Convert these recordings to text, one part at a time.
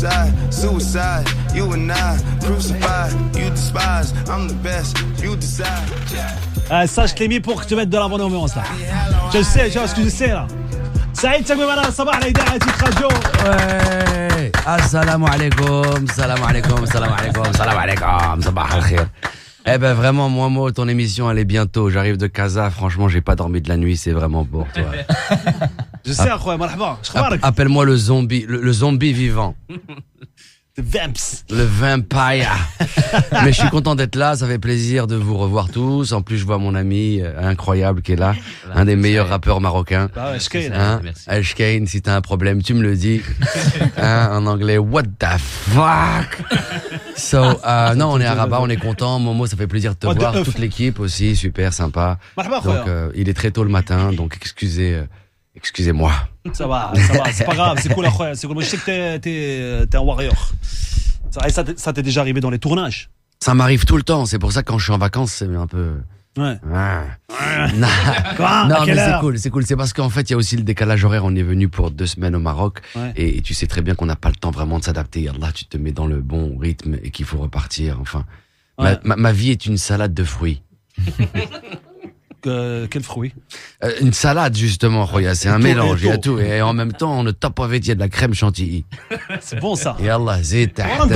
suicide, suicide. You and I, crucified. You despise, I'm the best. You decide. Ça, je l'ai mis pour que tu mettes de la bonne ambiance là. Je sais, tu vois ce que je sais là. Saïd Sagoui Mana, Sabah la Idée Radio. Ouais. Assalamu alaikum, salam alaikum, salam alaikum, salam alaikum, sabah al-khir. Eh ben vraiment, moi, ton émission elle est bientôt. J'arrive de Casa, franchement, j'ai pas dormi de la nuit, c'est vraiment pour toi. Je sais, akhoya, marhaba. Appelle-moi le zombie, le zombie vivant. The Vamps. Le vampire. Mais je suis content d'être là, ça fait plaisir de vous revoir tous. En plus, je vois mon ami incroyable qui est là, un des meilleurs rappeurs marocains. Ah ouais, Shkane. Shkane, si t'as un problème, tu me le dis. En anglais, what the fuck? Non, on est à Rabat, on est content. Momo, ça fait plaisir de te voir. Toute l'équipe aussi, super sympa. Donc, il est très tôt le matin, donc excusez-moi. Ça va, c'est pas grave, c'est cool, c'est cool. Moi, je sais que t'es un warrior. Ça t'est déjà arrivé dans les tournages? Ça m'arrive tout le temps, c'est pour ça que quand je suis en vacances, c'est un peu... Ouais. Non, mais c'est cool. C'est parce qu'en fait, il y a aussi le décalage horaire. On est venu pour 2 semaines au Maroc. Ouais. Et tu sais très bien qu'on n'a pas le temps vraiment de s'adapter. Allah, tu te mets dans le bon rythme et qu'il faut repartir. Enfin, ouais. Ma vie est une salade de fruits. Quel fruit? Une salade, justement, Roya. C'est un mélange, il y a tout. Et en même temps, on ne tape pas avec, il y a de la crème chantilly. C'est bon, ça. Et Allah, zét. Un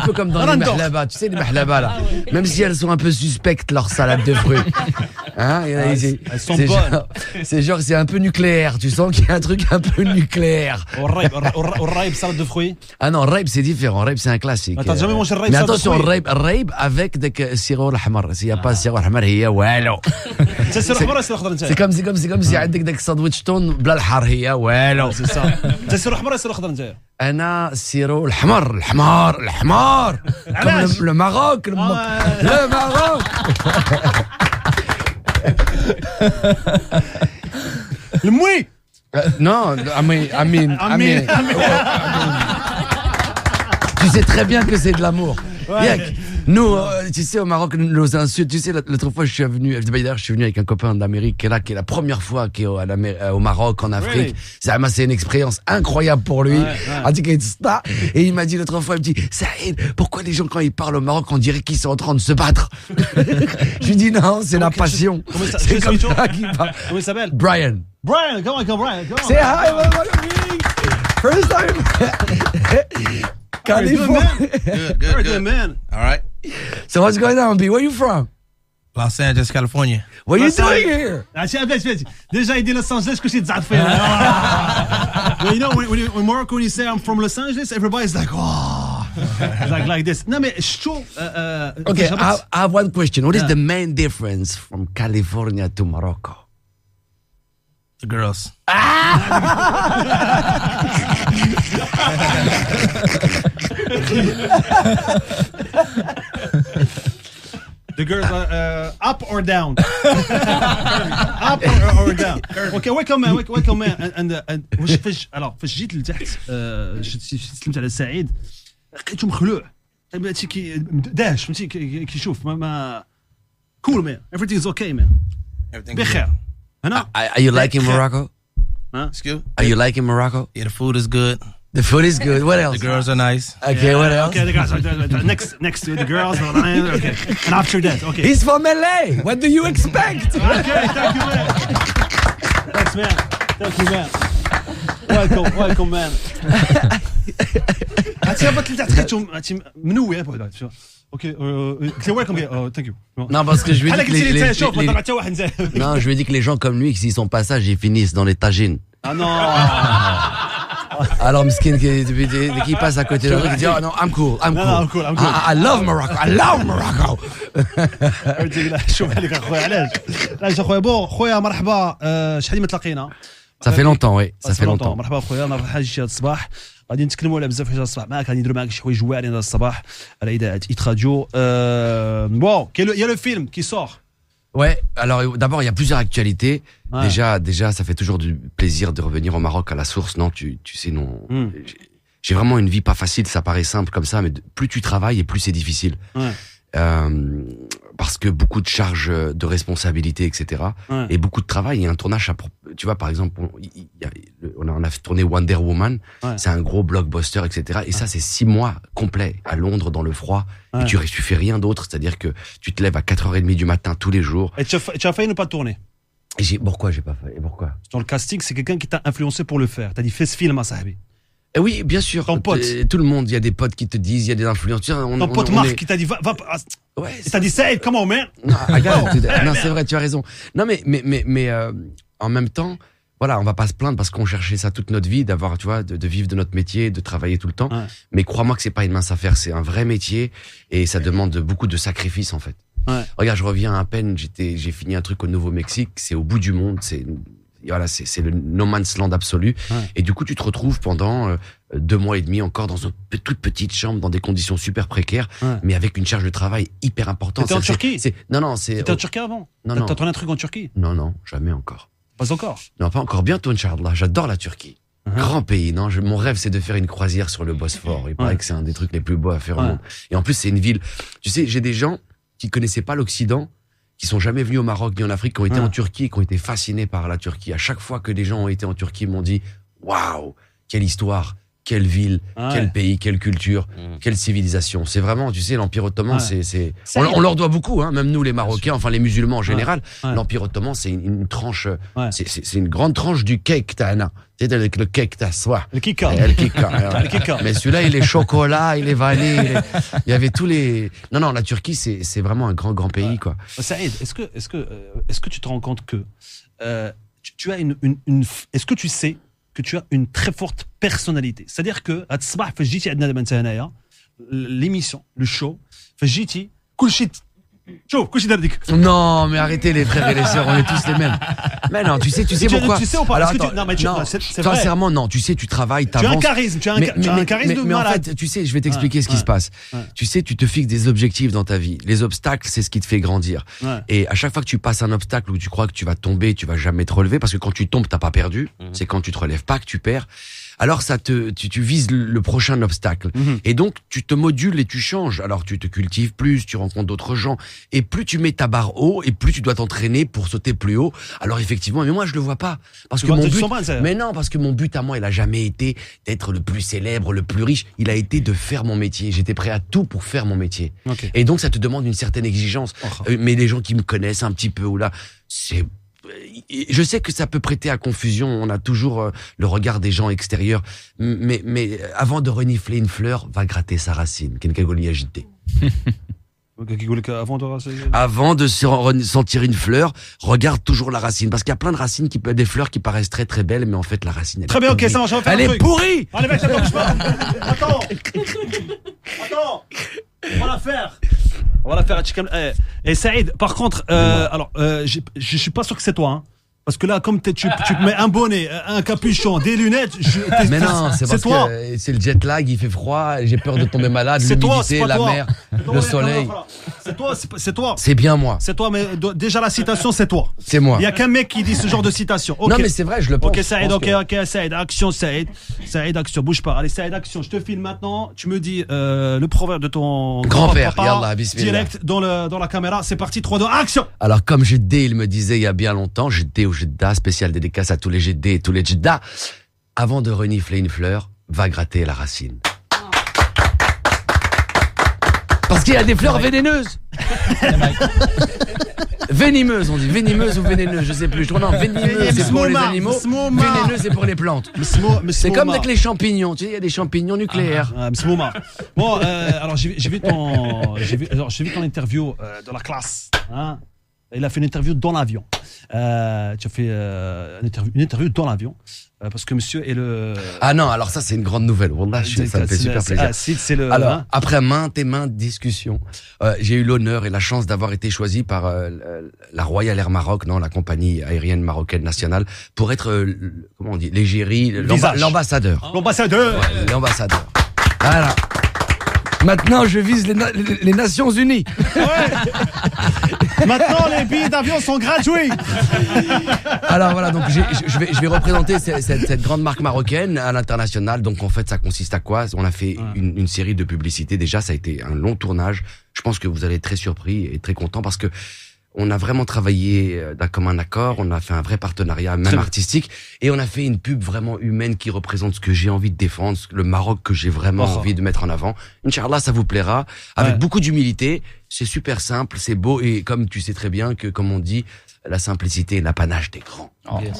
peu comme dans les mahlaba. Tu sais, les mahlaba, là. Même si elles sont un peu suspectes, leur salade de fruits. Hein? Elles sont bonnes. C'est un peu nucléaire. Tu sens qu'il y a un truc un peu nucléaire. Au raib, salade de fruits? Ah non, raib, c'est différent. Raib, c'est un classique. T'as jamais mangé le raib? Mais attention, raib avec des sirop al-hamar. S'il n'y a pas sirop al-hamar, هي والو. C'est comme si عندك داك ساندويتش تون بلا الحار هي والو. C'est ça. انت السيرو الاحمر ولا السيرو الاخضر انت؟ انا السيرو الحمار comme le Maroc le Maroc. Le moui. Non, Amin. Tu sais très bien que c'est de l'amour. Ouais. Nous, tu sais, au Maroc, nos insultes, tu sais, l'autre fois, je suis venu avec un copain d'Amérique qui est la première fois qu'il est au Maroc, en Afrique. Oui. C'est une expérience incroyable pour lui. Et il m'a dit l'autre fois, il me dit, Saïd, pourquoi les gens, quand ils parlent au Maroc, on dirait qu'ils sont en train de se battre? Je lui dis, non, c'est la passion. C'est comme ça qu'il parle. Comment il s'appelle? Brian, come on, Brian. Say hi, first time. California. Good, man. All right. So what's going on, B? Where you from? Los Angeles, California. What are you doing here? Déjà, il dit Los Angeles, que c'est des affaires. You know, when Morocco, when you say I'm from Los Angeles, everybody's like, oh. like this. No, mais je trouve... Okay, I have one question. What is the main difference from California to Morocco? The girls. The girls are up or down? Up or down? Okay, welcome man. And فاش جيت لتحت سلمت على سعيد لقيته مخلوع. فهمتي داش فهمتي كيشوف ما cool man. Everything's okay man. بخير. Are you liking Morocco? Huh? Excuse? Are you liking Morocco? Yeah, the food is good. The food is good. What else? The girls are nice. Okay, what else? Okay, the girls are next to the girls. Okay, and after that, okay. He's from LA. What do you expect? Okay, thank you, man. Thanks, man. Thank you, man. Welcome, man. Okay, welcome. Thank you. Non, parce que je lui dis que les gens comme lui, s'ils sont pas sages, ils finissent dans les tagines. Ah non. Alors, Miskin, qui passe à côté de lui, il dit, oh non, I'm cool. I love Morocco. شوف عليك اخويا علاش اخويا بون خويا مرحبا شحال ما تلاقينا Ça fait longtemps, oui. Ça fait longtemps. مرحبا اخويا انا فرحان جيت هذا الصباح غادي نتكلموا على بزاف حاجات الصباح معاك غادي نديروا معاك شي حوايج واعرين هذا الصباح على اذاعه ايت راديو bon il y a le film qui sort. Ouais, alors d'abord il y a plusieurs actualités. Ouais. Déjà ça fait toujours du plaisir de revenir au Maroc à la source, non, tu sais non. J'ai vraiment une vie pas facile, ça paraît simple comme ça, mais plus tu travailles et plus c'est difficile. Ouais. parce que beaucoup de charges de responsabilité, etc. Ouais. Et beaucoup de travail. Et un tournage, tu vois, par exemple, on a tourné Wonder Woman. Ouais. C'est un gros blockbuster, etc. Et ça, c'est 6 mois complets à Londres, dans le froid. Ouais. Et tu fais rien d'autre. C'est-à-dire que tu te lèves à 4h30 du matin tous les jours. Et tu as failli ne pas tourner. Et pourquoi j'ai pas fait? Et pourquoi? Dans le casting, c'est quelqu'un qui t'a influencé pour le faire. T'as dit fais ce film à Sahabi. Et oui, bien sûr. Ton pote. Tout le monde, il y a des potes qui te disent, il y a des influenceurs. Ton pote Marc qui t'a dit va. Ouais, Il t'a dit Saïd, comment man? Non, non, c'est vrai, tu as raison. Non, mais en même temps, voilà, on va pas se plaindre parce qu'on cherchait ça toute notre vie, d'avoir, tu vois, de vivre de notre métier, de travailler tout le temps. Ouais. Mais crois-moi que c'est pas une mince affaire, c'est un vrai métier et ça demande beaucoup de sacrifices en fait. Ouais. Regarde, je reviens à peine, j'ai fini un truc au Nouveau-Mexique, c'est au bout du monde, c'est le no man's land absolu. Ouais. Et du coup, tu te retrouves pendant 2 mois et demi encore dans une toute petite chambre, dans des conditions super précaires, Ouais. mais avec une charge de travail hyper importante. T'étais en Turquie? Non, c'est. T'étais en Turquie avant? Non, T'as non. tourné un truc en Turquie? Non, jamais encore. Pas encore. Non, pas encore. Bientôt, Inch'Allah. J'adore la Turquie. Grand pays, non? Mon rêve, c'est de faire une croisière sur le Bosphore. Il paraît que c'est un des trucs les plus beaux à faire au monde. Et en plus, c'est une ville. Tu sais, j'ai des gens qui connaissaient pas l'Occident, qui sont jamais venus au Maroc ni en Afrique, qui ont été en Turquie, qui ont été fascinés par la Turquie. À chaque fois que des gens ont été en Turquie, ils m'ont dit, waouh, quelle histoire, quelle ville, quel pays, quelle culture, quelle civilisation. C'est vraiment, tu sais, l'Empire ottoman, on leur doit beaucoup, hein, même nous les Marocains, enfin les musulmans en général. L'Empire ottoman, c'est une tranche, c'est une grande tranche du cake, t'as c'est avec le cake, t'as soif. Le kika. Le kika. Le kika. Mais celui-là, il est chocolat, il est vanille. Il y avait tous les. Non, la Turquie, c'est vraiment un grand pays, quoi. Saïd, est-ce que tu te rends compte que tu as est-ce que tu sais que tu as une très forte personnalité? C'est-à-dire que l'émission, le show, non, mais arrêtez les frères et les sœurs, on est tous les mêmes. Mais non, tu sais pourquoi? Tu sais ou pas? Alors, Non, mais c'est vrai. sincèrement, non. Tu sais, tu travailles, Tu as un t'avances. charisme, tu as un charisme de mais en malade. fait, tu sais, je vais t'expliquer ce qui se passe. Tu sais, tu te fixes des objectifs dans ta vie. Les obstacles, c'est ce qui te fait grandir. Et à chaque fois que tu passes un obstacle où tu crois que tu vas tomber, tu vas jamais te relever, parce que quand tu tombes, t'as pas perdu. C'est quand tu te relèves pas que tu perds. Alors tu vises le prochain obstacle. Et donc, tu te modules et tu changes. Alors, tu te cultives plus, tu rencontres d'autres gens. Et plus tu mets ta barre haut, et plus tu dois t'entraîner pour sauter plus haut. Alors, effectivement, mais moi, je le vois pas. Parce que mon but, mais non, parce que mon but à moi, il a jamais été d'être le plus célèbre, le plus riche. Il a été de faire mon métier. J'étais prêt à tout pour faire mon métier. Okay. Et donc, ça te demande une certaine exigence. Mais les gens qui me connaissent un petit peu ou là, je sais que ça peut prêter à confusion. On a toujours le regard des gens extérieurs. Mais avant de renifler une fleur, va gratter sa racine. Avant de sentir une fleur, regarde toujours la racine. Parce qu'il y a plein de racines des fleurs qui paraissent très très belles, mais en fait la racine, très bien, ok, ça marche. Elle est pourrie. Allez, mec, attends. On va la faire. Et Saïd, par contre, alors, je suis pas sûr que c'est toi, hein. Parce que là, comme tu te mets un bonnet, un capuchon, des lunettes, mais non, c'est parce toi. Que c'est le jet lag, il fait froid, j'ai peur de tomber malade, l'humidité, la mer, le soleil. C'est toi. C'est bien moi. C'est toi, mais déjà la citation, c'est toi. C'est moi. Il y a qu'un mec qui dit ce genre de citation. Okay. Non, mais c'est vrai, je le pense. Ok, Saïd, ok, Saïd, action, Saïd. Saïd, action, bouge pas. Allez, Saïd, action. Je te filme maintenant. Tu me dis le proverbe de ton grand-père. Yallah, direct dans la caméra. C'est parti, 3, 2, action. Alors, comme Jeddah, il me disait il y a bien longtemps, Jeddah ou Jeddah, spécial dédicace à tous les Jeddah et tous les Jeddah. Avant de renifler une fleur, va gratter la racine. Parce qu'il y a des fleurs vénéneuses. Venimeuses, on dit. Venimeuses ou vénéneuses, je sais plus. Non, venimeuses, c'est pour les animaux. Vénéneuses, c'est pour les plantes. C'est comme avec les champignons. Tu sais, il y a des champignons nucléaires. Bon, alors j'ai vu ton interview dans la classe. Hein. Il a fait une interview dans l'avion. Tu as fait une interview dans l'avion. Parce que monsieur est le... Ah non, alors ça c'est une grande nouvelle. Wallah, ça me fait super plaisir. Alors, après maintes et maintes discussions, j'ai eu l'honneur et la chance d'avoir été choisi par la Royal Air Maroc, la compagnie aérienne marocaine nationale, pour être, comment on dit, l'égérie, l'ambassadeur. L'ambassadeur. Ouais, l'ambassadeur. Voilà. Maintenant, je vise les Nations Unies. Ouais. Maintenant, les billets d'avion sont gratuits. Alors voilà, donc je vais représenter cette grande marque marocaine à l'international. Donc en fait, ça consiste à quoi? On a fait une série de publicités. Déjà, ça a été un long tournage. Je pense que vous allez être très surpris et très content parce que on a vraiment travaillé d'un commun accord. On a fait un vrai partenariat, même artistique, et on a fait une pub vraiment humaine qui représente ce que j'ai envie de défendre, le Maroc que j'ai vraiment envie de mettre en avant. Inch'Allah, ça vous plaira, avec beaucoup d'humilité. C'est super simple, c'est beau, et comme tu sais très bien que, comme on dit, la simplicité est l'apanage des grands.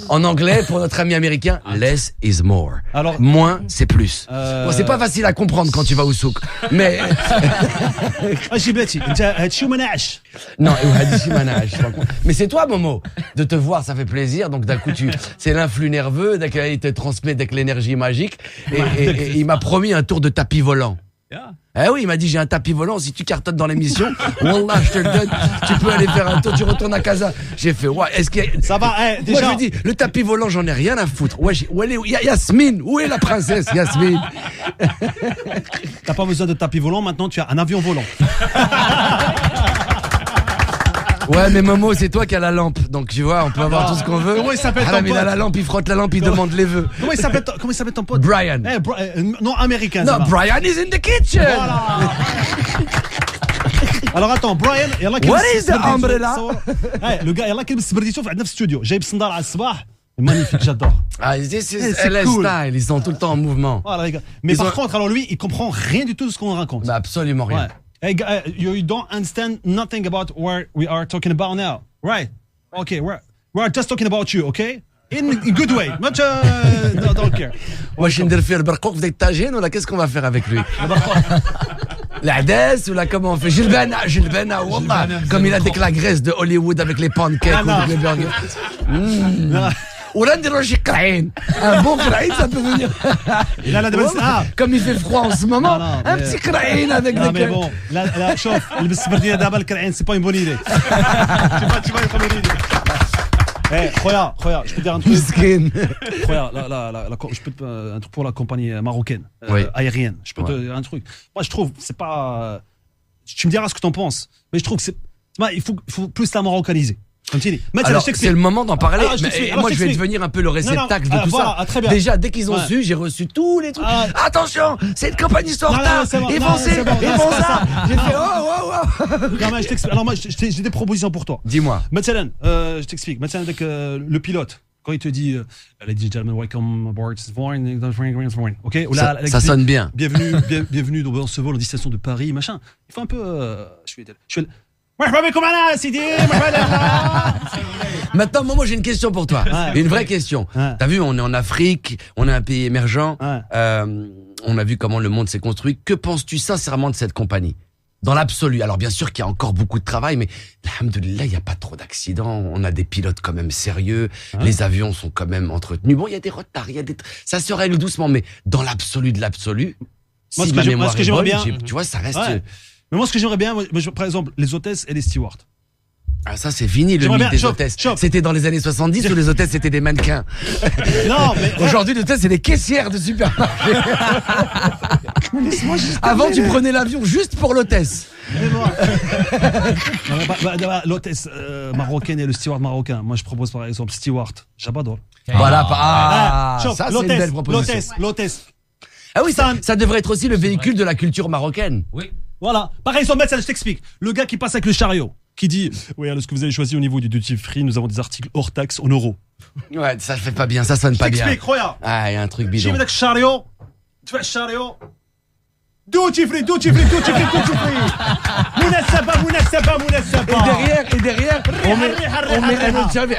En anglais, pour notre ami américain, less is more. Alors, moins, c'est plus. Bon, c'est pas facile à comprendre quand tu vas au souk, mais... Non, mais c'est toi, Momo. De te voir, ça fait plaisir. Donc d'un coup, c'est l'influx nerveux, dès qu'il te transmet avec l'énergie magique. Et il m'a promis un tour de tapis volant. Eh oui, il m'a dit j'ai un tapis volant, si tu cartonnes dans l'émission, wallah, je te le donne, tu peux aller faire un tour, tu retournes à casa. J'ai fait, ouais, est-ce que... Ça va, déjà... Moi je lui dis, le tapis volant, j'en ai rien à foutre. Ouais, où est Yasmine? Où est la princesse Yasmine? T'as pas besoin de tapis volant, maintenant tu as un avion volant. Ouais, mais Momo, c'est toi qui as la lampe. Donc, tu vois, on peut avoir tout ce qu'on veut. Comment il s'appelle ton pote? Il a la lampe, il frotte la lampe, il demande les vœux. Comment il s'appelle ton pote? Brian. Non, américain. Non, Brian is in the kitchen. Voilà. Alors attends, Brian, What is the umbrella? Le gars, يلا كيلبس سبرديتو في عندنا في الاستوديو، جايب صندال على الصباح. Magnifique, j'adore. Ah, this is LS cool. Style, ils sont tout le temps en mouvement. Voilà, les gars. Mais par contre, alors lui, il comprend rien du tout de ce qu'on raconte. Bah, absolument rien. Hey, you don't understand nothing about what we are talking about now, right? Okay, we're just talking about you, okay? In good way, not don't care. واش ندير فيه البرقوق في الطاجين ولا qu'est-ce qu'on va faire avec lui? العدس ولا comment on fait? جلبانة والله comme il a dit que la graisse de Hollywood avec les pancakes ou avec les burgers. ولا نديرو شي قرعين un bon قرعين ça peut venir. Comme il fait froid en ce moment, un petit قرعين avec des. Mais bon, là شوف لبس سبرديه دابا القرعين c'est pas une bonne idée. Tu vas être une idée. Eh, Khoya, je peux te dire un truc. Khoya, je peux un truc pour la compagnie marocaine aérienne. Je peux te dire un truc. Moi, je trouve, c'est pas. Tu me diras ce que t'en penses, mais je trouve que il faut plus la maroccaniser. Continue. Alors, c'est le moment d'en parler. Moi, je vais devenir un peu le réceptacle de tout ça. Déjà, dès qu'ils ont su, j'ai reçu tous les trucs. Attention, c'est une compagnie sur retard. Ils font ça. J'ai fait Non, mais je t'explique. Alors, moi, j'ai des propositions pour toi. Dis-moi. Maintenant, je t'explique. Maintenant, avec le pilote, quand il te dit Ladies and gentlemen, welcome aboard this morning. Ok, ça sonne bien. Bienvenue dans ce vol en destination de Paris, machin. Il faut un peu. Je fais. Maintenant, moi j'ai une question pour toi. Une vraie question. T'as vu, on est en Afrique, on est un pays émergent. On a vu comment le monde s'est construit. Que penses-tu sincèrement de cette compagnie? Dans l'absolu. Alors bien sûr qu'il y a encore beaucoup de travail, mais alhamdoulilah, il n'y a pas trop d'accidents. On a des pilotes quand même sérieux. Les avions sont quand même entretenus. Bon, il y a des retards, ça se règle doucement, mais dans l'absolu de l'absolu, si ma mémoire est bonne, tu vois, ça reste... Mais moi, ce que j'aimerais bien, par exemple, les hôtesses et les stewards. Ah, ça, c'est fini, le mythe des hôtesses. C'était dans les années 70 où les hôtesses étaient des mannequins. Non, mais. Aujourd'hui, les hôtesses, c'est des caissières de supermarché. Avant, tu prenais l'avion juste pour l'hôtesse. L'hôtesse marocaine et le steward marocain. Moi, je propose par exemple steward. J'adore. Voilà, ça, c'est une belle proposition. L'hôtesse. Ah oui, ça devrait être aussi le véhicule de la culture marocaine. Oui. Voilà. Pareil, son médecin, je t'explique. Le gars qui passe avec le chariot, qui dit oui, alors ce que vous avez choisi au niveau du duty free, nous avons des articles hors taxe en euros. Ouais, ça fait pas bien, ça sonne pas bien. Je t'explique, regarde. Ah, il y a un truc bidon. J'ai mis avec le chariot, tu fais le chariot. Duty free. مناسبة. Et derrière, on met un autre chariot.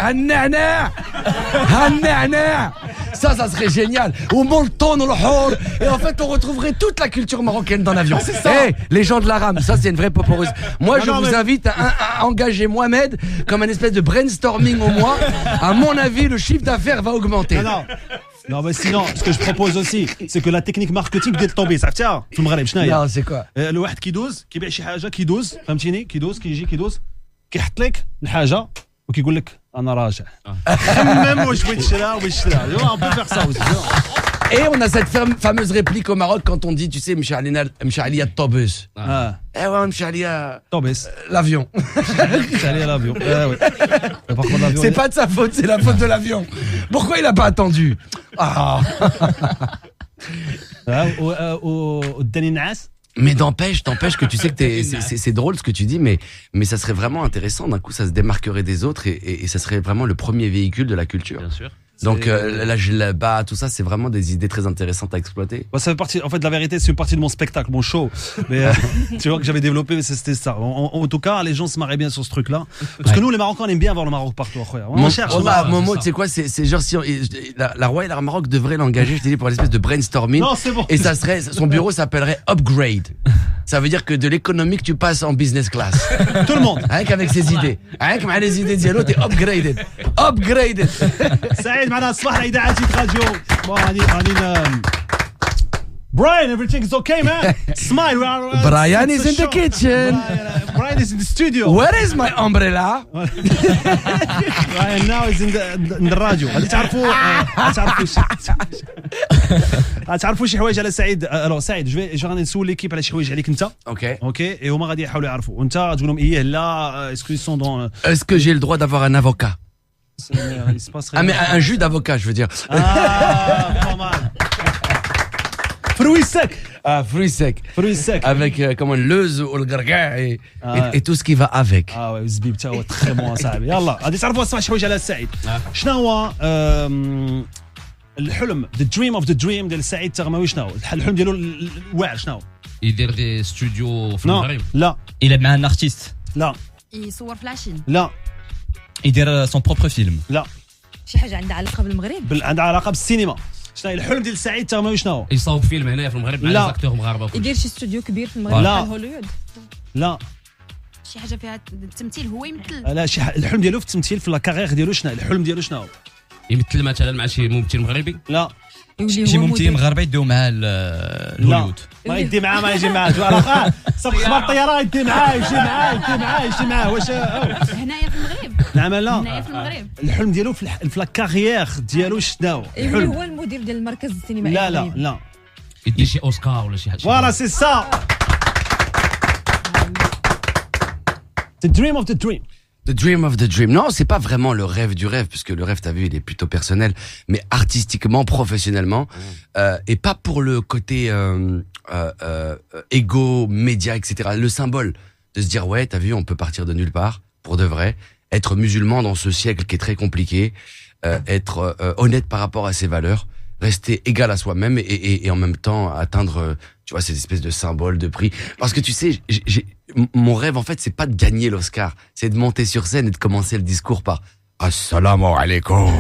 هالنعناع. Ça serait génial. Ou molton ou l'hor. Et en fait, on retrouverait toute la culture marocaine dans l'avion. C'est ça. Hey, les gens de la rame, ça c'est une vraie poporeuse. Moi, je vous invite à engager Mohamed comme un espèce de brainstorming au mois. À mon avis, le chiffre d'affaires va augmenter. Non, mais sinon, ce que je propose aussi, c'est que la technique marketing ديال الطوبيس عرفتها في المغرب شنو هي؟ Non, c'est quoi? الواحد كيدوز كيبيع شي حاجه كيدوز فهمتيني كيدوز كيحط لك الحاجه وكيقول لك انا راجع خمم واش بغيت تشرا on peut faire ça aussi Et on a cette fameuse réplique au Maroc quand on dit, tu sais, Mch'ali Tobus. Ah, Eh ouais, Mch'ali Tobis. l'avion. Je suis allé à l'avion. Ouais. Mais par contre, l'avion, C'est pas de sa faute, c'est la faute de l'avion. Pourquoi il a pas attendu? Ah. au Denis Nas. Mais t'empêche que tu sais que c'est drôle ce que tu dis, mais ça serait vraiment intéressant. D'un coup, ça se démarquerait des autres et ça serait vraiment le premier véhicule de la culture. Bien sûr. Donc la djellaba, tout ça, c'est vraiment des idées très intéressantes à exploiter. Bah, ça fait partie, en fait, la vérité, c'est une partie de mon spectacle, mon show. Mais tu vois que j'avais développé, mais c'était ça. En tout cas, les gens se marraient bien sur ce truc-là. Parce que nous, les Marocains, on aime bien voir le Maroc partout. On cherche. Momo, tu sais quoi, c'est genre si la Royal Air Maroc devrait l'engager, je te dis, pour l'espèce de brainstorming. Non, c'est bon. Et ça serait, son bureau s'appellerait Upgrade. Ça veut dire que de l'économique, tu passes en business class. Tout le monde. Rien qu'avec ses idées. Rien qu'avec les idées d'Yalo, t'es upgraded. Upgraded. سعيد معنا الصباح الاذاعه راديو Brian, everything is okay, man. Smile. We are, Brian it's is a in the show. kitchen. Brian is in the studio. Where is my umbrella? Brian now is in the radio. غادي تعرفوا شي حوايج على سعيد. الو سعيد جو غادي نسول ليكيب على شي حوايج عليك انت. اوكي اي هما غادي يحاولوا يعرفوا وانت تقول لهم ايه لا اسكو سون دون. Est-ce que j'ai le droit d'avoir un avocat? Ah mais un jus d'avocat, je veux dire. Pas mal. Fruits secs. Ah, fruits secs. Avec comment leuse ou le gargar et tout ce qui va avec. Ouais, الزبيب تا هو très bon صاحبي. يلا غادي تعرفوا الصباح شي حوايج على سعيد. شنو هو الحلم the dream of the dream ديال سعيد التغماوي شنو هو؟ الحلم ديالو الواعر شنو هو؟ يدير دي ستوديو في المغرب. لا يلعب مع ان ارتيست. لا يصور فلاشين. لا يدير سون بروبر فيلم. لا شي حاجه عندها علاقه بالمغرب. عندها علاقه بالسينما. شنو هي الحلم ديال سعيد التغماوي شنو هو؟ يصاوب فيلم هنايا في المغرب مع لا. ليزاكتور مغاربه. يدير شي استوديو كبير في المغرب لا. بحال هوليوود. لا شي حاجه فيها التمثيل هو يمثل. لا الحلم ديالو في التمثيل في لا كارير ديالو شنو الحلم ديالو شنو هو؟ يمثل مثلا مع شي ممثل مغربي. لا شي ممثلين مغاربه يديو مع الهوليوود. ما يدي معاه ما يجي معاه جو علاقه صافي خبر الطياره يدي معاه يجي معاه واش هنايا في المغرب. نعم لا هنايا في المغرب. الحلم ديالو في لا كارير ديالو شنو الحلم هو المدير ديال المركز السينمائي. لا يدير شي اوسكار ولا شي حاجه. فوالا سي سا The dream of the dream. The dream of the dream. Non, c'est pas vraiment le rêve du rêve, puisque le rêve, t'as vu, il est plutôt personnel, mais artistiquement, professionnellement, et pas pour le côté égo, média, etc. Le symbole de se dire ouais, t'as vu, on peut partir de nulle part pour de vrai, être musulman dans ce siècle qui est très compliqué, être honnête par rapport à ses valeurs, rester égal à soi-même et en même temps atteindre, tu vois, ces espèces de symboles, de prix. Parce que tu sais, mon rêve, en fait, c'est pas de gagner l'Oscar, c'est de monter sur scène et de commencer le discours par Assalamu alaikum.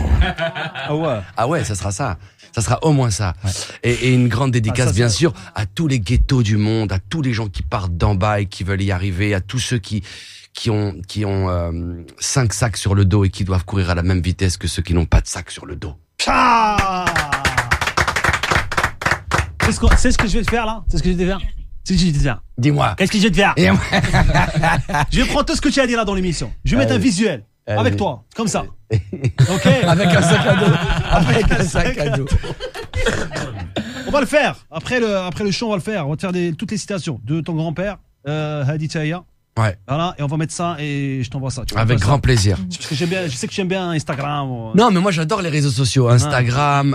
Ah ouais, ça sera ça. Ça sera au moins ça. Ouais. Et une grande dédicace, bien sûr, à tous les ghettos du monde, à tous les gens qui partent d'en bas et qui veulent y arriver, à tous ceux qui ont 5 sacs sur le dos et qui doivent courir à la même vitesse que ceux qui n'ont pas de sac sur le dos. C'est ce que je vais te faire là. C'est ce que je vais te faire. C'est ce que je vais te faire. Dis-moi. Qu'est-ce que je vais te faire? Je vais prendre tout ce que tu as dit là dans l'émission. Je vais mettre un visuel avec toi, comme ça. Ok. Avec un sac à dos. Avec un sac à dos. On va le faire. Après le show, on va le faire. On va te faire toutes les citations de ton grand-père, Hadi Taya. Ouais. Voilà, et on va mettre ça et je t'envoie ça. Avec grand plaisir. Parce que je sais que j'aime bien Instagram. Non, mais moi j'adore les réseaux sociaux. Instagram,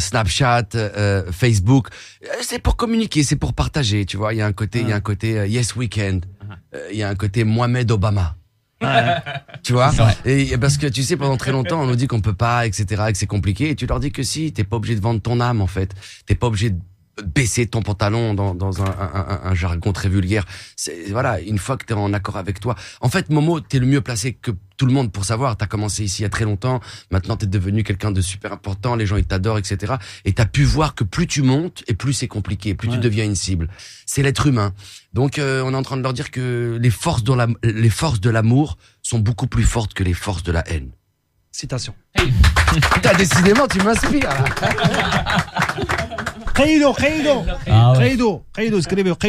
Snapchat, Facebook. C'est pour communiquer, c'est pour partager. Tu vois, il y a un côté Yes Weekend. Il y a un côté Mohamed Obama. Tu vois, et parce que tu sais, pendant très longtemps on nous dit qu'on peut pas, etc., que c'est compliqué, et tu leur dis que si, t'es pas obligé de vendre ton âme, en fait, t'es pas obligé de baisser ton pantalon dans un jargon très vulgaire. Voilà, une fois que t'es en accord avec toi, en fait, Momo, t'es le mieux placé que tout le monde pour savoir. T'as commencé ici il y a très longtemps, maintenant t'es devenu quelqu'un de super important, les gens ils t'adorent, etc., et t'as pu voir que plus tu montes et plus c'est compliqué, plus tu deviens une cible. C'est l'être humain. Donc on est en train de leur dire que les forces de l'amour sont beaucoup plus fortes que les forces de la haine. Citation. Putain, décidément tu m'inspires là. Il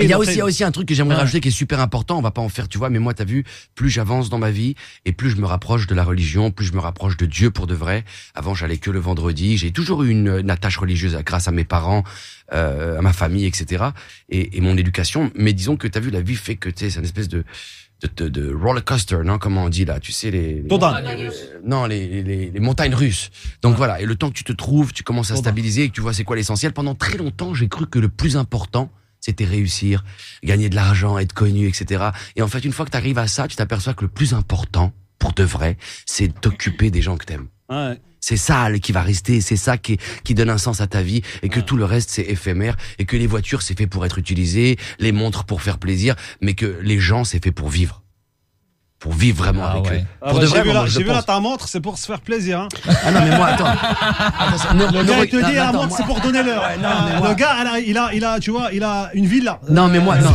y a aussi un truc que j'aimerais rajouter qui est super important, on va pas en faire, tu vois, mais moi t'as vu, plus j'avance dans ma vie et plus je me rapproche de la religion, plus je me rapproche de Dieu pour de vrai. Avant j'allais que le vendredi, j'ai toujours eu une attache religieuse grâce à mes parents, à ma famille, etc. Et mon éducation, mais disons que t'as vu, la vie fait que tu sais, c'est une espèce de roller coaster, non, comment on dit là, tu sais les montagnes russes. Donc voilà, et le temps que tu te trouves, tu commences à stabiliser et que tu vois c'est quoi l'essentiel. Pendant très longtemps, j'ai cru que le plus important, c'était réussir, gagner de l'argent, être connu, etc. Et en fait, une fois que tu arrives à ça, tu t'aperçois que le plus important, pour de vrai, c'est de t'occuper des gens que t'aimes. Ouais. C'est ça qui va rester, c'est ça qui donne un sens à ta vie, et que tout le reste c'est éphémère, et que les voitures c'est fait pour être utilisées, les montres pour faire plaisir, mais que les gens c'est fait pour vivre. Pour vivre vraiment avec eux. Pour de vrai, j'ai vu là ta montre, c'est pour se faire plaisir. Hein. Ah non mais moi attends. Le gars il te dit la montre c'est pour donner l'heure. Le gars il a tu vois, il a une villa. Non mais moi non.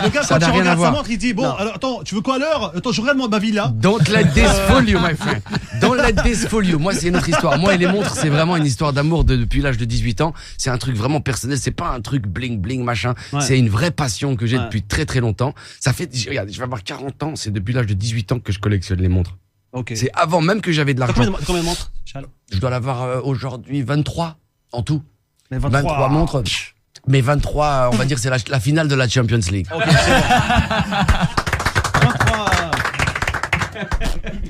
Le gars quand il regarde sa montre il dit bon alors, attends tu veux quoi l'heure? Attends je regarde ma villa. Don't let this fool you my friend. Don't let this fool you. Moi c'est une autre histoire. Moi et les montres c'est vraiment une histoire d'amour depuis l'âge de 18 ans. C'est un truc vraiment personnel. C'est pas un truc bling bling machin. Ouais. C'est une vraie passion que j'ai depuis très très longtemps. Ça fait regarde je vais avoir 40 ans. C'est depuis l'âge de 18 ans que je collectionne les montres. Okay. C'est avant même que j'avais de l'argent. Combien de montres? Je dois l'avoir aujourd'hui 23 en tout. Mais 23 montres. Mais 23, on va dire c'est la finale de la Champions League. Okay, c'est bon. 23.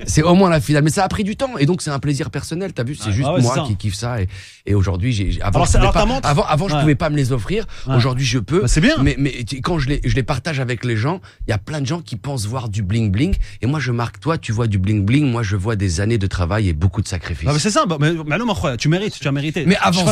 C'est au moins la finale, mais ça a pris du temps et donc c'est un plaisir personnel. T'as vu, c'est juste moi qui kiffe ça et aujourd'hui avant je pouvais pas me les offrir. Aujourd'hui je peux. Bah, c'est bien. Mais quand je les partage avec les gens, il y a plein de gens qui pensent voir du bling bling et moi je marque toi tu vois du bling bling, moi je vois des années de travail et beaucoup de sacrifices. Ah, mais c'est ça. Mais tu mérites, tu as mérité. Mais avant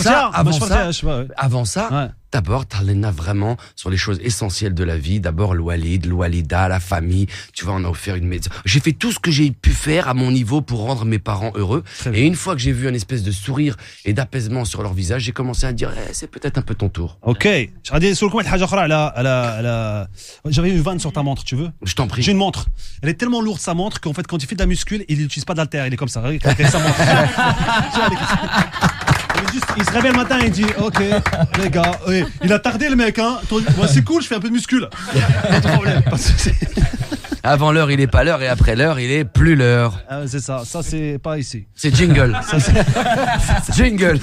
ça. D'abord, t'as vraiment sur les choses essentielles de la vie. D'abord, l'Walida, la famille. Tu vois, on a offert une maison. J'ai fait tout ce que j'ai pu faire à mon niveau pour rendre mes parents heureux. Et une fois que j'ai vu un espèce de sourire et d'apaisement sur leur visage, j'ai commencé à dire, c'est peut-être un peu ton tour. Ok. J'avais une vanne sur ta montre, tu veux? Je t'en prie. J'ai une montre. Elle est tellement lourde sa montre qu'en fait, quand il fait de la muscule, il n'utilise pas d'haltère. Il est comme ça. Avec sa montre. Il se réveille le matin et il dit ok les gars il a tardé le mec hein. Moi c'est cool je fais un peu de muscule. Pas de problème. Avant l'heure il est pas l'heure et après l'heure il est plus l'heure. Ah, c'est ça c'est pas ici. C'est jingle. Ça, jingle.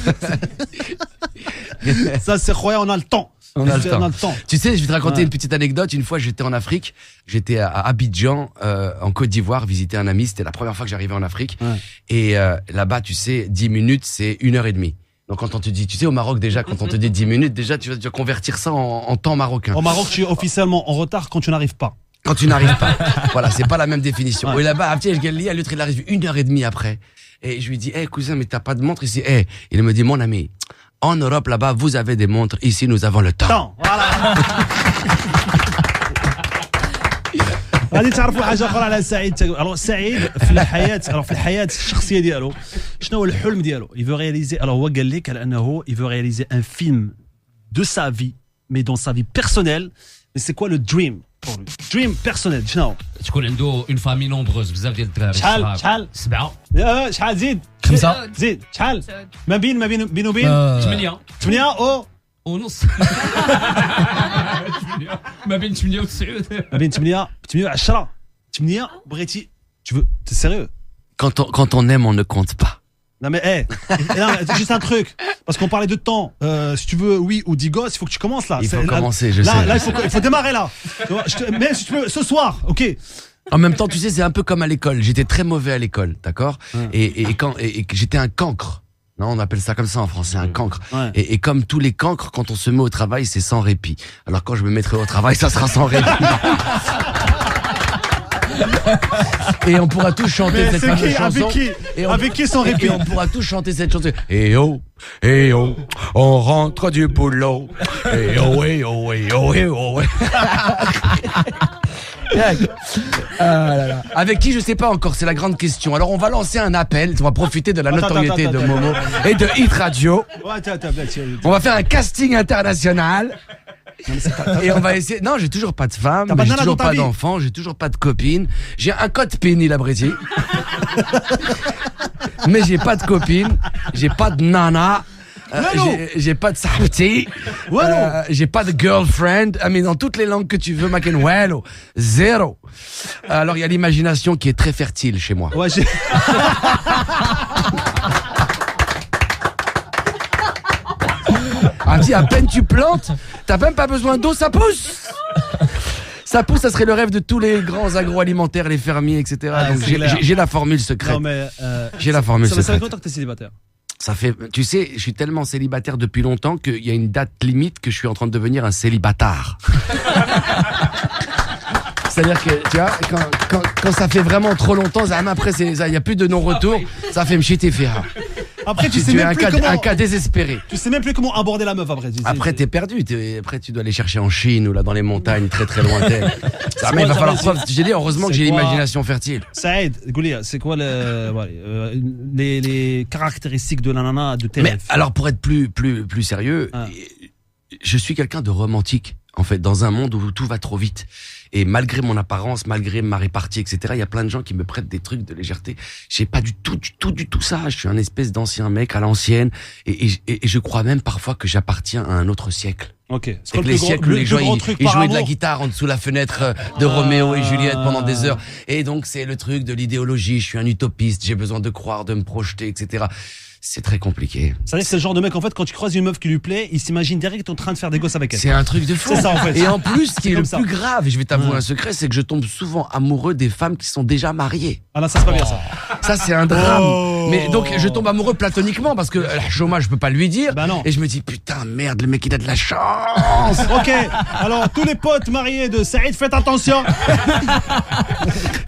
Ça c'est croyant on a le temps. On a le temps. Tu sais, je vais te raconter une petite anecdote. Une fois, j'étais en Afrique. J'étais à Abidjan, en Côte d'Ivoire, visiter un ami. C'était la première fois que j'arrivais en Afrique. Ouais. Et là-bas, tu sais, 10 minutes, c'est 1h30. Donc quand on te dit, tu sais, au Maroc déjà, quand on te dit 10 minutes, déjà, tu vas convertir ça en temps marocain. Au Maroc, tu es officiellement en retard quand tu n'arrives pas. Quand tu n'arrives pas. Voilà, c'est pas la même définition. Ouais. Et là-bas, l'autre, il arrive 1h30 après. Et je lui dis, cousin, mais t'as pas de montre ici? Il me dit, mon ami, en Europe, là-bas, vous avez des montres. Ici, nous avons le temps. Voilà. غادي تعرفوا حاجه اخرى على سعيد. الو سعيد في الحياه الشخصيه ديالو شنو هو الحلم ديالو؟ il veut réaliser هو قال لك على انه il veut réaliser un film de sa vie mais dans sa vie personnelle. Mais c'est quoi le dream pour lui? Dream personnel شنو؟ تكون عنده une famille nombreuse بزاف ديال الدراري. شحال 7 شحال زيد 5 زيد شحال ما بين وبين 8 او ونص. ما بين 8 و 9 ما بين 8 و 10 8 بغيتي tu veux t'es sérieux? Quand on aime on ne compte pas. Non mais non, juste un truc parce qu'on parlait de temps si tu veux oui ou 10 gosses il faut que tu commences là. Il faut commencer je sais. Là il faut démarrer là. Mais si tu veux ce soir OK. En même temps tu sais c'est un peu comme à l'école. J'étais très mauvais à l'école d'accord et quand j'étais un cancre. Non, on appelle ça comme ça en français, un cancre. Ouais. Et comme tous les cancres, quand on se met au travail, c'est sans répit. Alors quand je me mettrai au travail, ça sera sans répit. Et on pourra tous chanter cette fameuse chanson. Avec qui sans répit? Et on pourra tous chanter cette chanson. Eh oh, on rentre du boulot. Eh oh, eh oh, eh oh, eh oh. Avec qui je sais pas encore, c'est la grande question. Alors on va lancer un appel, on va profiter de la notoriété de Momo et de Hit Radio. On va faire un casting international. Et on va essayer. Non, j'ai toujours pas de femme, mais j'ai toujours pas d'enfant, j'ai toujours pas de copine. J'ai un code PIN, il a bréti. Mais j'ai pas de copine, j'ai pas de nana. J'ai pas de sahbti. J'ai pas de girlfriend. Mais dans toutes les langues que tu veux, makin wallo. Zéro. Alors il y a l'imagination qui est très fertile chez moi. Ouais, À peine tu plantes, t'as même pas besoin d'eau, ça pousse. Ça pousse, ça serait le rêve de tous les grands agroalimentaires, les fermiers, etc. Donc j'ai la formule secrète. Non, mais. J'ai la formule Ça fait secrète. combien de temps que t'es célibataire? Ça fait, tu sais, je suis tellement célibataire depuis longtemps qu'il y a une date limite que je suis en train de devenir un célibatard. C'est-à-dire que, tu vois, quand ça fait vraiment trop longtemps, après, il n'y a plus de non-retour, ça fait me chier faire. Après, tu sais es même plus comment. un cas désespéré. Tu sais même plus comment aborder la meuf après. Après, t'es perdu. Après, tu dois aller chercher en Chine ou là dans les montagnes très très lointaines. Mais il va falloir preuve. J'ai dit, heureusement que j'ai l'imagination fertile. Saïd, Goulia, c'est quoi les caractéristiques de la nana de tes Mais rêves? alors, pour être plus sérieux, je suis quelqu'un de romantique. En fait, dans un monde où tout va trop vite. Et malgré mon apparence, malgré ma répartie, etc., il y a plein de gens qui me prêtent des trucs de légèreté. J'ai pas du tout ça. Je suis un espèce d'ancien mec à l'ancienne. Et je crois même parfois que j'appartiens à un autre siècle. Ok. C'est que les siècles où les gens ils jouaient de la guitare en dessous la fenêtre de Roméo et Juliette pendant des heures. Et donc c'est le truc de l'idéologie. Je suis un utopiste. J'ai besoin de croire, de me projeter, etc. C'est très compliqué. C'est-à-dire que c'est le genre de mec, en fait, quand tu croises une meuf qui lui plaît, il s'imagine direct que t'es en train de faire des gosses avec elle. C'est un truc de fou. C'est ça, en fait. Et en plus, ce qui est le comme ça. plus grave, et je vais t'avouer un secret, c'est que je tombe souvent amoureux des femmes qui sont déjà mariées. Ah là, ça c'est pas bien ça. Ça, c'est un drame. Oh. Mais donc, je tombe amoureux platoniquement parce que la chômage, je peux pas lui dire. Bah non. Et je me dis, putain, merde, le mec, il a de la chance. Ok, alors tous les potes mariés de Saïd, faites attention.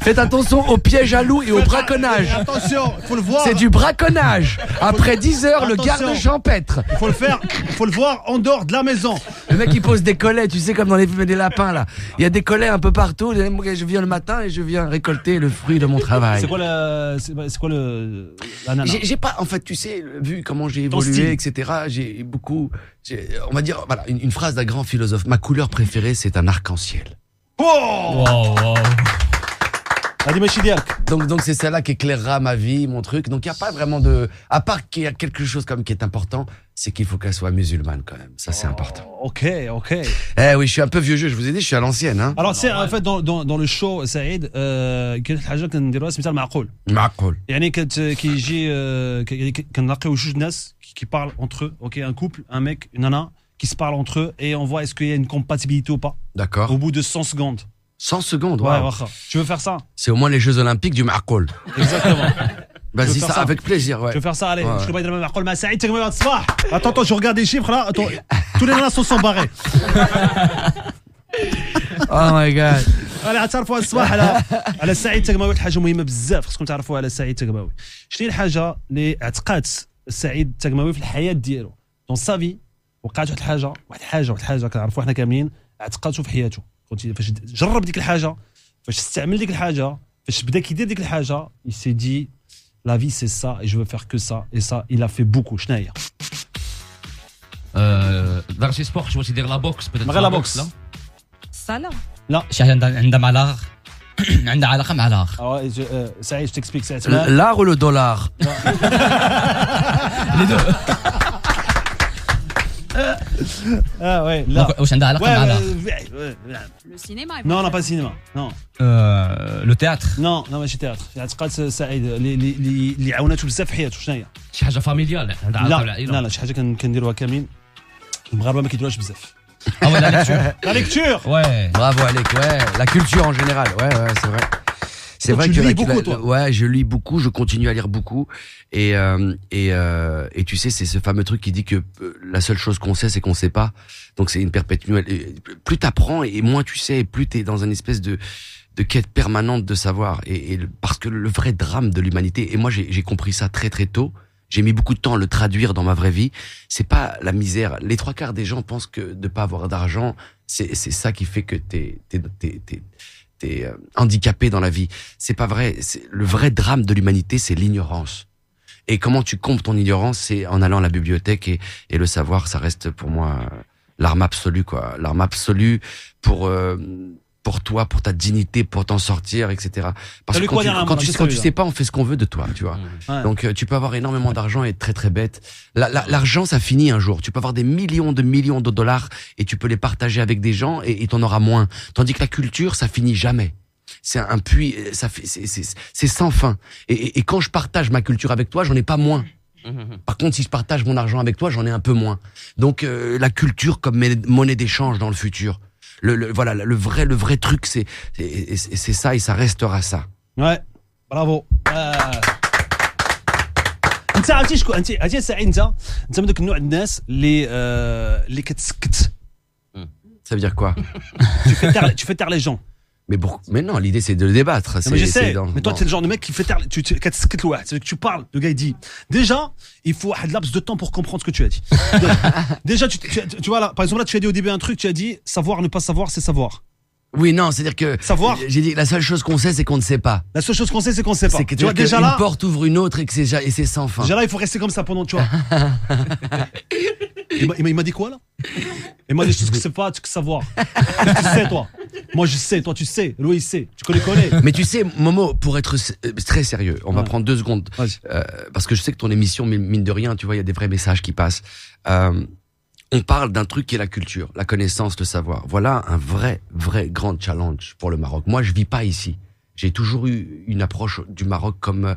Faites attention aux pièges à loups et au braconnage. Attention, faut le voir. C'est du braconnage. Après 10 heures, le Attention. garde champêtre. Faut le voir en dehors de la maison. Le mec, il pose des collets, tu sais, comme dans les films des lapins, là. Il y a des collets un peu partout. Je viens le matin et je viens récolter le fruit de mon travail. C'est quoi la nana? J'ai pas, en fait, tu sais, vu comment j'ai Ton style. évolué, etc., on va dire, voilà, une phrase d'un grand philosophe. Ma couleur préférée, c'est un arc-en-ciel. Oh Wow. هذه ماشي ديالك. Donc c'est celle-là qui éclairera ma vie, mon truc. Donc il n'y a pas vraiment de... À part qu'il y a quelque chose comme qui est important, c'est qu'il faut qu'elle soit musulmane quand même. Ça, c'est important. Ok. Eh oui, je suis un peu vieux jeu, je vous ai dit, je suis à l'ancienne. Hein. Alors, c'est en fait dans le show, Saïd, كانت حاجة كنديروها سميتها المعقول. معقول. يعني كنلاقيو جوج ناس qui parlent entre eux. Ok, un couple, un mec, une nana, qui se parlent entre eux et on voit est-ce qu'il y a une compatibilité ou pas. D'accord. Au bout de 100 secondes. 100 secondes, Ouais, wow. wacha. Tu veux faire ça? C'est au moins les Jeux Olympiques du معقول. Exactement. Vas-y, faire ça, ça. avec plaisir, ouais. Tu veux faire ça? Allez, Ouais. je te baille معقول مع سعيد تكمل هذا الصباح. Attends, je regarde les chiffres là. Attends, tous les nanas sont barrés. Oh my god. allez تعرفوا هذا الصباح على سعيد تقماوي واحد الحاجه مهمه بزاف خصكم تعرفوها على سعيد تقماوي. شنو هي الحاجه اللي اعتقدت سعيد تقماوي في الحياه ديالو دون سافي وقعت واحد الحاجه كنعرفوا حنا كاملين اعتقدته في حياته فاش جرب ديك الحاجه فاش استعمل ديك الحاجه فاش بدا كيدير ديك الحاجه il s'est dit la vie c'est ça et je veux faire que ça et ça il a fait beaucoup. شنو هي؟ دار شي سبور واش يدير لا بوكس ما غير لا بوكس. لا الصلاة. شي حاجه عندها مع الاخر عندها علاقه مع الاخر. سعيد je t'explique ça. L'art ou le dollar? لي دو. ouais là. واش عندها علاقه مع الاخر؟ Le cinéma. Non, pas le cinéma. Non. لو تياتر. Non, ماشي تياتر. اعتقاد سعيد اللي عاونته بزاف في حياته شنو هي؟ شي حاجه فاميليال عندها علاقه بالعائله. لا شي حاجه كنديروها كاملين المغاربه ما كيديروهاش بزاف. اه ولا ليكتور. لا ليكتور. Ouais. Bravo Alec, ouais, la culture en général, ouais, c'est vrai. C'est Donc vrai tu que lis beaucoup, toi. ouais, je lis beaucoup, je continue à lire beaucoup, et tu sais, c'est ce fameux truc qui dit que la seule chose qu'on sait, c'est qu'on sait pas. Donc c'est une perpétuelle. Plus t'apprends et moins tu sais, et plus t'es dans une espèce de quête permanente de savoir. Parce que le vrai drame de l'humanité, et moi j'ai compris ça très très tôt. J'ai mis beaucoup de temps à le traduire dans ma vraie vie. C'est pas la misère. Les 3/4 des gens pensent que de pas avoir d'argent, c'est ça qui fait que t'es handicapé dans la vie. C'est pas vrai. Le vrai drame de l'humanité, c'est l'ignorance. Et comment tu combles ton ignorance, c'est en allant à la bibliothèque et le savoir, ça reste pour moi l'arme absolue, quoi. L'arme absolue pour toi, pour ta dignité, pour t'en sortir, etc. Parce que quand tu sais pas, on fait ce qu'on veut de toi, tu vois. Ouais. Donc tu peux avoir énormément d'argent et être très très bête. L'argent, ça finit un jour. Tu peux avoir des millions de dollars et tu peux les partager avec des gens et t'en auras moins. Tandis que la culture, ça finit jamais. C'est un puits, c'est sans fin. Et quand je partage ma culture avec toi, j'en ai pas moins. Par contre, si je partage mon argent avec toi, j'en ai un peu moins. Donc la culture comme monnaie d'échange dans le futur. Voilà, le vrai truc, c'est ça et ça restera ça. Ouais, bravo. انت عرفتي شكون انت سعيد انت من دوك النوع الناس اللي كتسكت. Ça veut dire quoi? Tu fais taire les gens. Mais non, l'idée c'est de le débattre. Non, mais je sais, mais toi tu es le genre de mec qui fait taire, كتسكت الواحد, c'est que tu parles, le gars il dit déjà il faut un laps de temps pour comprendre ce que tu as dit. Déjà tu vois là, par exemple là tu as dit au début un truc, tu as dit savoir ne pas savoir c'est savoir. Oui, non, c'est-à-dire que savoir. J'ai dit la seule chose qu'on sait c'est qu'on ne sait pas. La seule chose qu'on sait c'est qu'on ne sait pas. C'est que tu vois déjà une là porte ouvre une autre et que c'est sans fin. Déjà là il faut rester comme ça pendant, tu vois. Il m'a dit quoi là? Il m'a dit ce que c'est pas, ce que savoir. Tu sais toi. Moi je sais, toi tu sais, Louis il sait, tu connais. Mais tu sais, Momo, pour être très sérieux, on va prendre 2 secondes. Parce que je sais que ton émission, mine de rien, tu vois, il y a des vrais messages qui passent. On parle d'un truc qui est la culture, la connaissance, le savoir. Voilà un vrai grand challenge pour le Maroc. Moi, je vis pas ici. J'ai toujours eu une approche du Maroc comme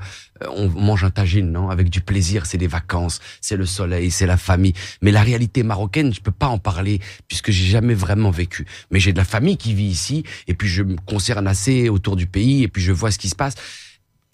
on mange un tagine, non? Avec du plaisir, c'est des vacances, c'est le soleil, c'est la famille. Mais la réalité marocaine, je peux pas en parler puisque j'ai jamais vraiment vécu. Mais j'ai de la famille qui vit ici et puis je me concerne assez autour du pays et puis je vois ce qui se passe.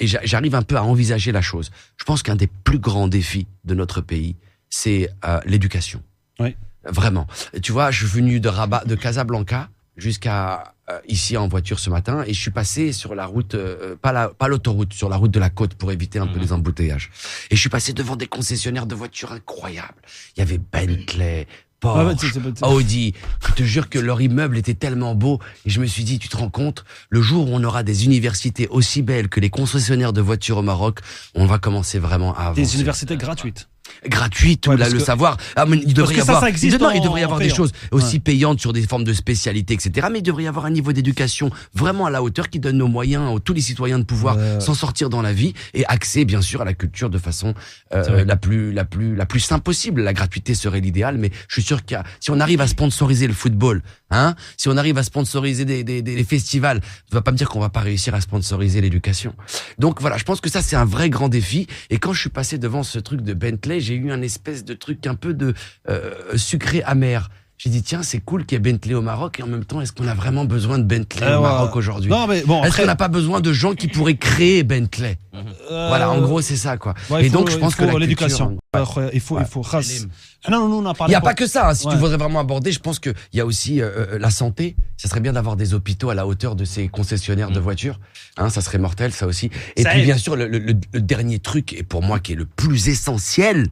Et j'arrive un peu à envisager la chose. Je pense qu'un des plus grands défis de notre pays, c'est l'éducation. Oui. Vraiment. Tu vois, je suis venu de Casablanca jusqu'à ici en voiture ce matin et je suis passé sur la route, pas l'autoroute, sur la route de la côte pour éviter un peu les embouteillages. Et je suis passé devant des concessionnaires de voitures incroyables. Il y avait Bentley, Porsche, Audi. Je te jure que leur immeuble était tellement beau et je me suis dit, tu te rends compte, le jour où on aura des universités aussi belles que les concessionnaires de voitures au Maroc, on va commencer vraiment à avancer. Des universités gratuites. Gratuite, ouais, le savoir. Ah, mais il devrait y avoir, il devrait y avoir des choses aussi payantes sur des formes de spécialité, etc. Mais il devrait y avoir un niveau d'éducation vraiment à la hauteur qui donne nos moyens à tous les citoyens de pouvoir s'en sortir dans la vie et accès, bien sûr, à la culture de façon la plus simple possible. La gratuité serait l'idéal, mais je suis sûr si on arrive à sponsoriser le football, hein, si on arrive à sponsoriser des festivals, tu vas pas me dire qu'on va pas réussir à sponsoriser l'éducation. Donc voilà, je pense que ça c'est un vrai grand défi. Et quand je suis passé devant ce truc de Bentley, j'ai eu un espèce de truc un peu de sucré amer. J'ai dit tiens, c'est cool qu'il y ait Bentley au Maroc et en même temps, est-ce qu'on a vraiment besoin de Bentley au Maroc aujourd'hui? Non, mais bon, est-ce qu'on n'a pas besoin de gens qui pourraient créer Bentley? Voilà, en gros, c'est ça quoi. Ouais, et donc je pense que l'éducation, il faut Non, il n'y a pas que ça, hein. Si tu voudrais vraiment aborder, je pense qu'il y a aussi la santé. Ça serait bien d'avoir des hôpitaux à la hauteur de ces concessionnaires de voitures. Hein, ça serait mortel, ça aussi. Et puis bien sûr, le dernier truc, et pour moi qui est le plus essentiel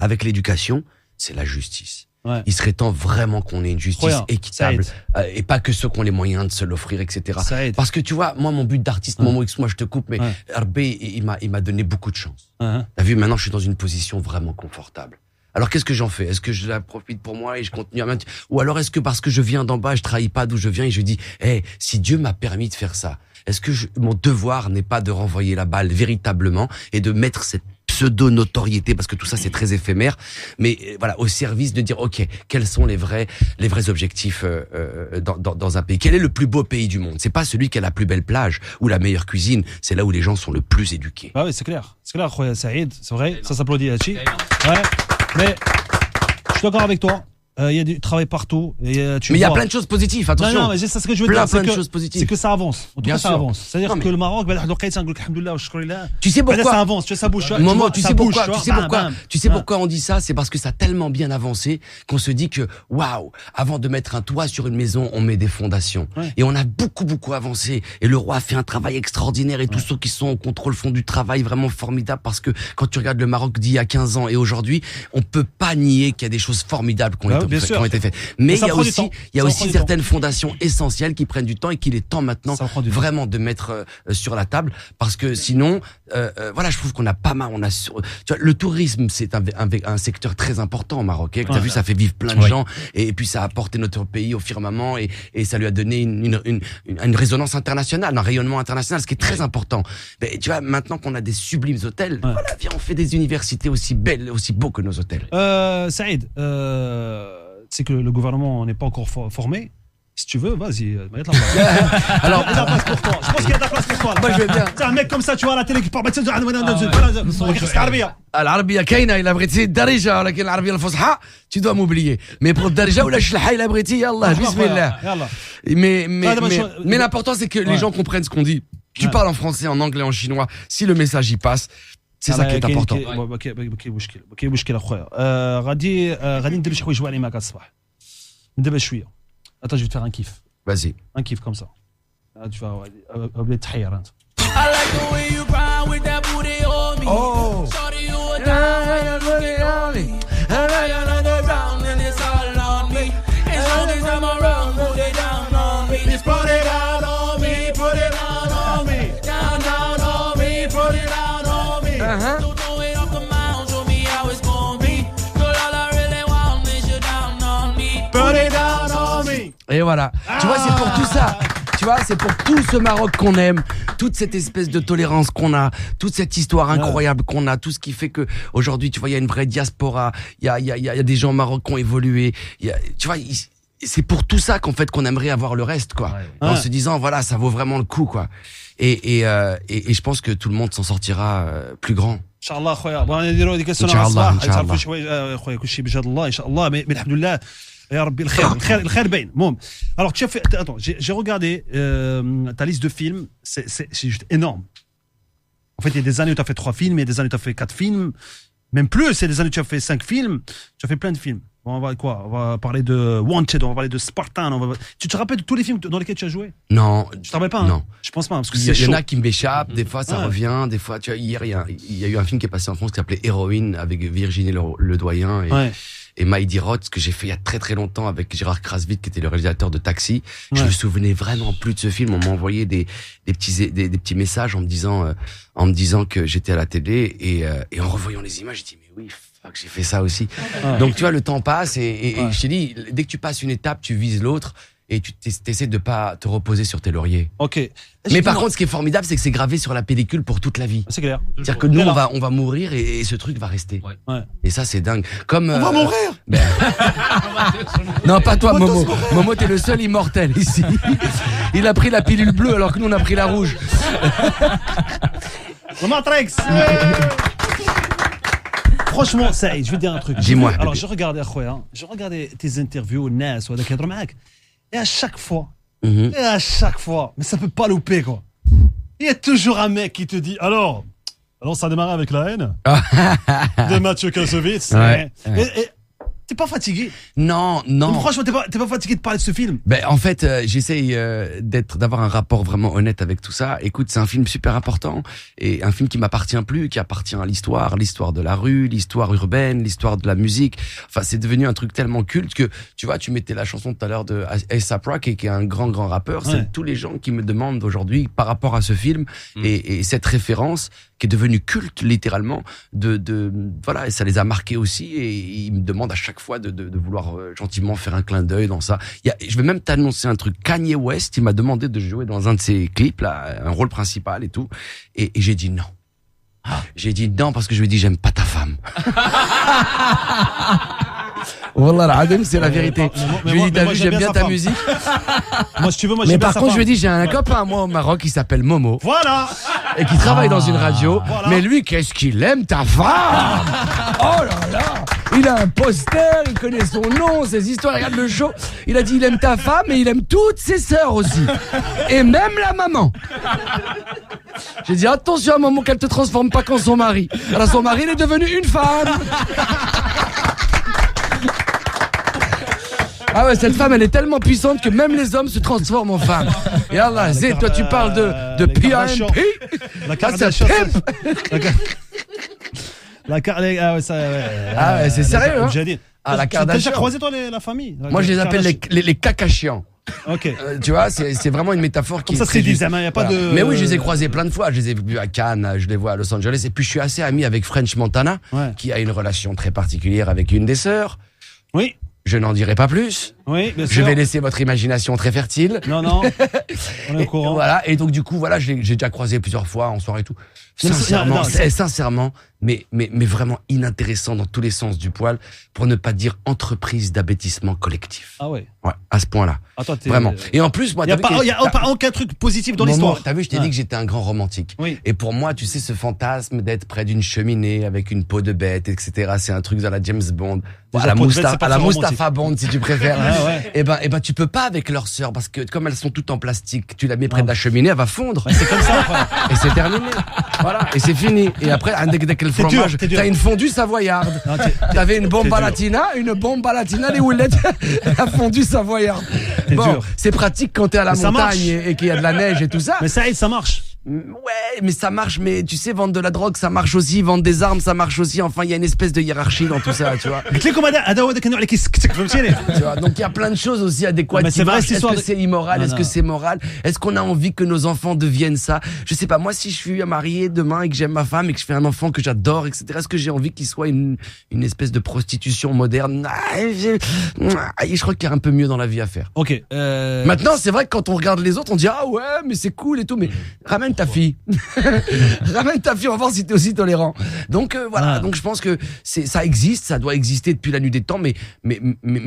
avec l'éducation, c'est la justice. Ouais. Il serait temps vraiment qu'on ait une justice équitable et pas que ceux qui ont les moyens de se l'offrir, etc. Parce que tu vois, moi, mon but d'artiste, moi, je te coupe, mais Herbé, il m'a donné beaucoup de chance. T'as vu, maintenant, je suis dans une position vraiment confortable. Alors, qu'est-ce que j'en fais? Est-ce que je la profite pour moi et je continue à maintenir? Ou alors, est-ce que parce que je viens d'en bas, je trahis pas d'où je viens et je dis, si Dieu m'a permis de faire ça, est-ce que mon devoir n'est pas de renvoyer la balle véritablement et de mettre cette pseudo-notoriété, parce que tout ça c'est très éphémère, mais voilà, au service de dire ok, quels sont les vrais objectifs dans un pays. Quel est le plus beau pays du monde? C'est pas celui qui a la plus belle plage ou la meilleure cuisine, c'est là où les gens sont le plus éduqués. Ah oui, c'est clair, Khoya Saïd, c'est vrai, ça s'applaudit là-dessus. Ouais, mais je suis d'accord avec toi. Il y a du travail partout. Mais il y a plein de choses positives, attention. Non, mais c'est ce que je veux dire. Plein de choses positives. C'est que ça avance. En tout cas, ça avance. C'est-à-dire que le Maroc, tu sais pourquoi ça avance, tu sais, ça bouge. Tu sais pourquoi on dit ça? C'est parce que ça a tellement bien avancé qu'on se dit que, waouh, avant de mettre un toit sur une maison, on met des fondations. Et on a beaucoup avancé. Et le roi a fait un travail extraordinaire et tous ceux qui sont au contrôle font du travail vraiment formidable parce que quand tu regardes le Maroc d'il y a 15 ans et aujourd'hui, on peut pas nier qu'il y a des choses formidables qui ont été Bien qui sûr. ont été faits. Mais il ça y a prend du aussi, temps. il y a Ça aussi prend du certaines fondations essentielles qui prennent du temps et qu'il est temps maintenant Ça prend du temps. vraiment de mettre sur la table, parce que sinon, voilà, je trouve qu'on a pas mal, tu vois, le tourisme, c'est un secteur très important au Maroc. Tu as vu, ça fait vivre plein de gens, et puis ça a apporté notre pays au firmament, et ça lui a donné une résonance internationale, un rayonnement international, ce qui est très important. Mais tu vois, maintenant qu'on a des sublimes hôtels, voilà, viens, on fait des universités aussi belles, aussi beaux que nos hôtels. Saïd, c'est que le gouvernement n'est pas encore formé. Si tu veux, vas-y, mets la place. Alors, Il y a de la place pour toi. Je pense qu'il y a de la place pour toi. moi je vais bien. C'est un mec comme ça, tu vois, à la télé qui parle. العربية كاينة إلا بغيتي الدارجة، ولكن العربية الفصحى tu dois m'oublier. Mais pour الدارجة ولا الشلحة إلا بغيتي يلا بسم الله. Mais l'important c'est que les gens comprennent ce qu'on dit. Tu parles en français, en anglais, en chinois. Si le message y passe, c'est ça qui est important. كاين مشكل اخويا. غادي ندير شي حوايج واعرين معاك هاد الصباح. من دابا شويه. Attends, je vais te faire un kiff. Vas-y. Un kiff comme ça. Ah, tu vas oublier de trahir. Hein. I like the way you grind with that booty on me. Oh. Shorty, you a diamond, looking on me. And I another round and it's all on me. As long as I'm around, put it down on me. Just put it out on me, put it out on me. Down, down on me, put it out on me. Don't throw it off the mound, show me how it's gonna be. Girl, all I really want is you down on me. Put it down on me. Et voilà. Tu vois, c'est pour tout ça. Tu vois, c'est pour tout ce Maroc qu'on aime, toute cette espèce de tolérance qu'on a, toute cette histoire incroyable qu'on a, tout ce qui fait que aujourd'hui, tu vois, il y a une vraie diaspora, il y a des gens au Maroc qui ont évolué, tu vois, c'est pour tout ça qu'en fait qu'on aimerait avoir le reste, quoi. En se disant, voilà, ça vaut vraiment le coup, quoi. Et je pense que tout le monde s'en sortira plus grand. Inch'Allah خويا بغينا نديرو هذيك السنه على الصباح تعرفوا شويه خويا كلشي بجد الله ان شاء الله mais الحمد لله يا ربي الخير باين المهم alors tu as fait attends j'ai regardé ta liste de films c'est juste énorme en fait il y a des années où tu as fait 3 films il y a des années où tu as fait 4 films même plus il y a des années où tu as fait 5 films tu as fait plein de films on va parler de Wanted, on va parler de Spartan. Tu te rappelles de tous les films dans lesquels tu as joué? Non. Tu te rappelles pas? Non. Je pense pas, parce que il y en a qui m'échappent, des fois ça revient, des fois, tu vois, hier, il y a eu un film qui est passé en France qui s'appelait Héroïne avec Virginie Ledoyen et Maïdi Roth, que j'ai fait il y a très très longtemps avec Gérard Krasvik, qui était le réalisateur de Taxi. Je me souvenais vraiment plus de ce film. On m'a envoyé des petits messages en me disant que j'étais à la télé et en revoyant les images, j'ai dit, mais oui, fuck, j'ai fait ça aussi. Donc tu vois, le temps passe et je t'ai dit, dès que tu passes une étape, tu vises l'autre. Et tu essaies de pas te reposer sur tes lauriers. Ok. Mais par contre, ce qui est formidable, c'est que c'est gravé sur la pellicule pour toute la vie. C'est clair. C'est-à-dire que nous, on va mourir et ce truc va rester. Ouais. Et ça, c'est dingue. Comme, on va mourir. Non, pas toi, Momo. Momo, t'es le seul immortel ici. Il a pris la pilule bleue alors que nous, on a pris la rouge. Matrix. Franchement, Saïd, je vais te dire un truc. Dis-moi. Alors, je regardais tes interviews, Nas, ou avec Mac. Et à chaque fois, mais ça peut pas louper, quoi. Il y a toujours un mec qui te dit, alors ça a démarré avec la haine de Mathieu Kassovitz. Et t'es pas fatigué? Non. Mais franchement, t'es pas fatigué de parler de ce film? Ben, en fait, j'essaye d'avoir un rapport vraiment honnête avec tout ça. Écoute, c'est un film super important et un film qui m'appartient plus, qui appartient à l'histoire de la rue, l'histoire urbaine, l'histoire de la musique. Enfin, c'est devenu un truc tellement culte que, tu vois, tu mettais la chanson tout à l'heure de A$AP Rocky, qui est un grand rappeur. C'est tous les gens qui me demandent aujourd'hui, par rapport à ce film et cette référence qui est devenue culte littéralement, voilà, et ça les a marqués aussi et ils me demandent à chaque fois de vouloir gentiment faire un clin d'œil dans ça. Je vais même t'annoncer un truc. Kanye West, il m'a demandé de jouer dans un de ses clips là, un rôle principal et tout, et j'ai dit non. J'ai dit non parce que je lui ai dit j'aime pas ta femme. Wallah al-Adim, c'est la vérité. Je lui ai dit t'as vu, j'aime bien ta musique. Moi, si tu veux, moi, mais par contre, je lui ai dit j'ai un copain à moi au Maroc qui s'appelle Momo. Voilà. Et qui travaille dans une radio. Voilà. Mais lui, qu'est-ce qu'il aime ta femme. Oh là là. Il a un poster, il connaît son nom, ses histoires, regarde le show. Il a dit il aime ta femme et il aime toutes ses sœurs aussi. Et même la maman. J'ai dit attention à maman qu'elle te transforme pas qu'en son mari. Alors son mari il est devenu une femme. Ah ouais, cette femme elle est tellement puissante que même les hommes se transforment en femmes. Et Allah, Zé, toi tu parles de PIMP. La Kardashian. Ah ouais, c'est sérieux, hein. à la Tu as déjà Kardashian. croisé, toi, la famille? Moi, je les appelle les cacachians. Ok. Tu vois, c'est vraiment une métaphore qui Comme ça, est c'est très dit, juste. il n'y a pas Voilà. de. Mais oui, je les ai croisés plein de fois. Je les ai vus à Cannes, je les vois à Los Angeles. Et puis, je suis assez ami avec French Montana, Ouais. qui a une relation très particulière avec une des sœurs. Oui, Je n'en dirai pas plus. oui, bien Je sûr. vais laisser votre imagination très fertile. Non, non. On est au courant. Voilà. Et donc, du coup, voilà, j'ai déjà croisé plusieurs fois en soirée et tout. Non, mais Sincèrement, non, sincèrement, mais vraiment inintéressant dans tous les sens du poil, pour ne pas dire entreprise d'abêtissement collectif. Ah ouais. Ouais, à ce point-là. Attends, t'es. Vraiment. Et en plus, moi, Il n'y a, t'as vu que- pas aucun truc positif dans Momo, l'histoire. T'as vu, je t'ai Ouais. dit que j'étais un grand romantique. Oui. Et pour moi, tu sais, ce fantasme d'être près d'une cheminée avec une peau de bête, etc., c'est un truc dans la James Bond. Déjà, À la, peau de bête, c'est pas à la très Mustapha Bond, si tu préfères. Ah ouais. Et ben, tu peux pas avec leur sœur, parce que comme elles sont toutes en plastique, tu la mets près de la cheminée, elle va fondre. Ouais, c'est comme ça, après. Et c'est terminé. Voilà. Et c'est fini. Et après, dès que le T'es dur, fromage, t'es dur. t'as une fondue savoyarde. Non, T'avais une bomba t'es dur. latina, les houlettes, la fondue savoyarde. T'es Bon, dur. c'est pratique quand t'es à la Mais ça marche. montagne et qu'il y a de la neige et tout ça. Mais ça marche. Ouais, mais ça marche, mais tu sais, vendre de la drogue, ça marche aussi, vendre des armes, ça marche aussi. Enfin, il y a une espèce de hiérarchie dans tout ça, tu vois. قلت لكم هذا هو ذاك النوع اللي كيسكتك فهمتيني. Tu vois, donc il y a plein de choses aussi adéquates. Mais qui c'est vrai, marchent. cette Est-ce histoire que de- c'est immoral? Non, Est-ce que non. c'est moral? Est-ce qu'on a envie que nos enfants deviennent ça? Je sais pas. Moi, si je suis marié demain et que j'aime ma femme et que je fais un enfant que j'adore, etc., est-ce que j'ai envie qu'il soit une espèce de prostitution moderne? Je crois qu'il y a un peu mieux dans la vie à faire. Ok. Maintenant, c'est vrai que quand on regarde les autres, on dit ah ouais, mais c'est cool et tout, mais ramène ta fille, ramène ta fille, on va voir si t'es aussi tolérant. Donc voilà, Ah. donc je pense que ça existe, ça doit exister depuis la nuit des temps, mais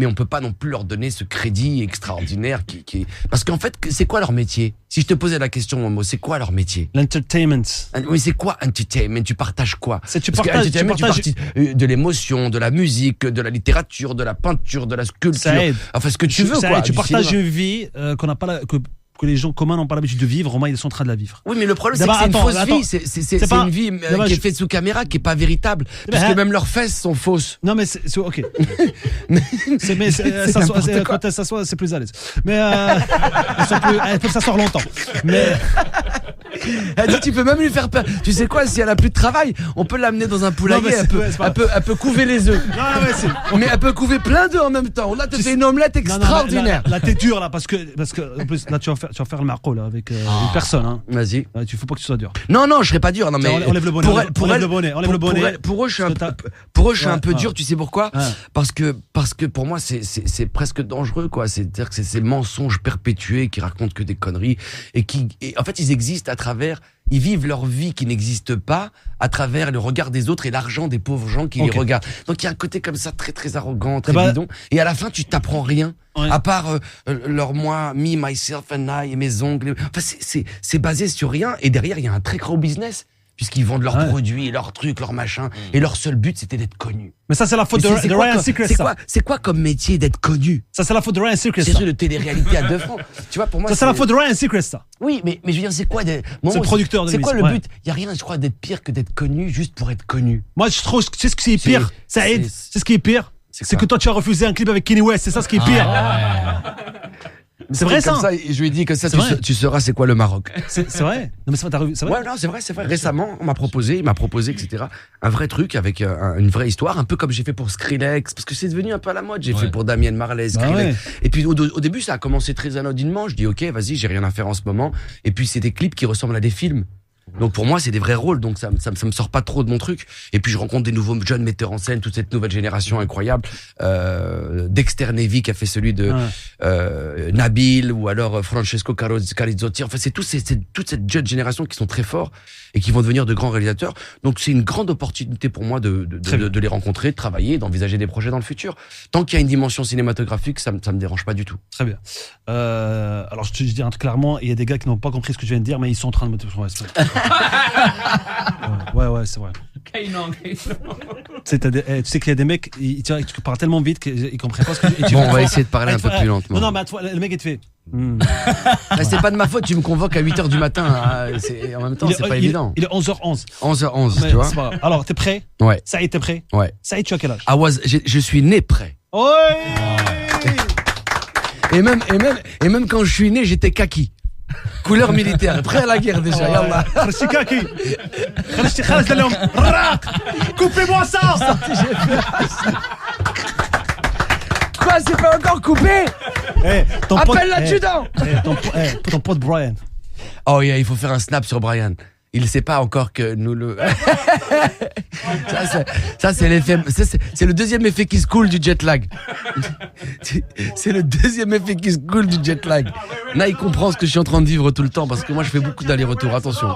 on peut pas non plus leur donner ce crédit extraordinaire qui parce qu'en fait, c'est quoi leur métier? Si je te posais la question, Momo, c'est quoi leur métier? L'entertainment. Oui, c'est quoi entertainment? Tu partages quoi? Tu Parce que partages entertainment, tu partages de l'émotion, de la musique, de la littérature, de la peinture, de la sculpture. Ça aide. Enfin, ce que tu veux, Ça quoi. aide. Tu du partages cinéma. une vie qu'on n'a pas que les gens communs n'ont pas l'habitude de vivre. Au moins, ils sont en train de la vivre. Oui, mais le problème, c'est que D'abord, c'est une attends, fausse attends. vie. C'est C'est pas- une vie D'abord, qui est je- faite sous caméra, qui est pas véritable. Parce hein. que même leurs fesses sont fausses. Non, mais c'est ok. C'est n'importe quoi. Quand elles s'assoient, c'est plus à l'aise. Mais elles peuvent s'asseoir longtemps. Mais Elle dit, tu peux même lui faire peur. Tu sais quoi, si elle a plus de travail, on peut l'amener dans un Non, poulailler. mais Elle peut couver les œufs. non, mais c'est. Mais elle peut couver plein d'œufs en même temps. Là, tu fais une omelette Non, non, extraordinaire. Là, t'es dur là parce que en plus là tu vas faire le marco là avec une personne. Hein. Vas-y. Ouais, tu faut pas que tu sois dur. Non, je serais pas dur. Non, mais Tiens, enlève le bonnet, enlève le bonnet, enlève le bonnet. Pour eux, je suis un Parce que peu, pour eux, je suis Ouais, un peu ouais. dur. Tu sais pourquoi? Ouais. Parce que pour moi, c'est presque dangereux, quoi. C'est-à-dire que c'est ces mensonges perpétués qui racontent que des conneries et en fait, ils existent à travers. Ils vivent leur vie qui n'existe pas à travers le regard des autres et l'argent des pauvres gens qui Ok. les regardent. Donc il y a un côté comme ça très très arrogant, très bah- bidon. Et à la fin, tu t'apprends rien. Ouais. À part leur moi, me, myself and I et mes ongles. Enfin, c'est basé sur rien. Et derrière, il y a un très gros business. Puisqu'ils vendent leurs Ouais. produits, leurs trucs, leurs machins. Et leur seul but, c'était d'être connus. Mais ça c'est la faute Mais c'est de quoi Ryan comme- Seacrest. c'est quoi comme métier d'être connu? Ça c'est la faute de Ryan Seacrest. C'est Ça, sûr de télé-réalité à 2 francs. Tu vois, pour moi, ça c'est la faute de Ryan Seacrest. Ça. Oui, mais je veux dire, c'est quoi C'est le producteur de C'est quoi le l'émission, but? Il y a rien, je crois, d'être pire que d'être connu juste pour être connu. Moi je trouve, tu sais ce qui est pire, ça aide. C'est ce qui est pire. C'est C'est quoi que toi tu as refusé un clip avec Kanye West. C'est ça ce qui est pire. C'est vrai Comme ça. je lui ai dit que ça, C'est vrai. tu sauras c'est quoi le Maroc. C'est vrai. Non mais c'est vrai. C'est vrai. Ouais, non, c'est vrai. Récemment, il m'a proposé, etc. Un vrai truc avec une vraie histoire, un peu comme j'ai fait pour Skrillex, parce que c'est devenu un peu à la mode. J'ai fait pour Damien Marley, Skrillex. ouais. Et puis au début, ça a commencé très anodinement. Je dis ok, vas-y, j'ai rien à faire en ce moment. Et puis c'est des clips qui ressemblent à des films. Donc pour moi, c'est des vrais rôles, donc ça me sort pas trop de mon truc. Et puis je rencontre des nouveaux jeunes metteurs en scène, toute cette nouvelle génération incroyable. Dexter Navy qui a fait celui de Nabil, ou alors Francesco Carizzotti. Enfin, c'est toute cette jeune génération qui sont très forts et qui vont devenir de grands réalisateurs. Donc c'est une grande opportunité pour moi de les rencontrer, de travailler, d'envisager des projets dans le futur. Tant qu'il y a une dimension cinématographique, ça me dérange pas du tout. Très bien. Alors je te dis un truc clairement, il y a des gars qui n'ont pas compris ce que je viens de dire, mais ils sont en train de me ouais, c'est vrai. Tu sais qu'il y a des mecs, tu parles tellement vite qu'ils comprennent pas ce que tu dis. Bon, on va essayer de parler un peu plus lentement. Non, mais toi, le mec, il te fait. C'est pas de ma faute, tu me convoques à 8h du matin. En même temps, c'est pas évident. Il est 11h11. 11h11, Mais tu vois. c'est pas grave. Alors, t'es prêt? Ouais. Ça y est, t'es prêt? Ouais. Ça y est, tu as quel âge? Je suis né prêt. Ouais. Et même quand je suis né, j'étais kaki. Couleur militaire, prêt à la guerre déjà. Yallah. خرجتي كاكي خرجتي خرج لهم راق كوبي-moi ça. quoi, c'est pas encore coupé? Appelle l'adjudant. Ton pote Brian. Oh yeah, il faut faire un snap sur Brian. Il sait pas encore que nous le. ça c'est l'effet. C'est le deuxième effet qui se coule du jet lag. C'est le deuxième effet qui se coule du jet lag. Là, il comprend ce que je suis en train de vivre tout le temps parce que moi, je fais beaucoup d'allers-retours. Attention.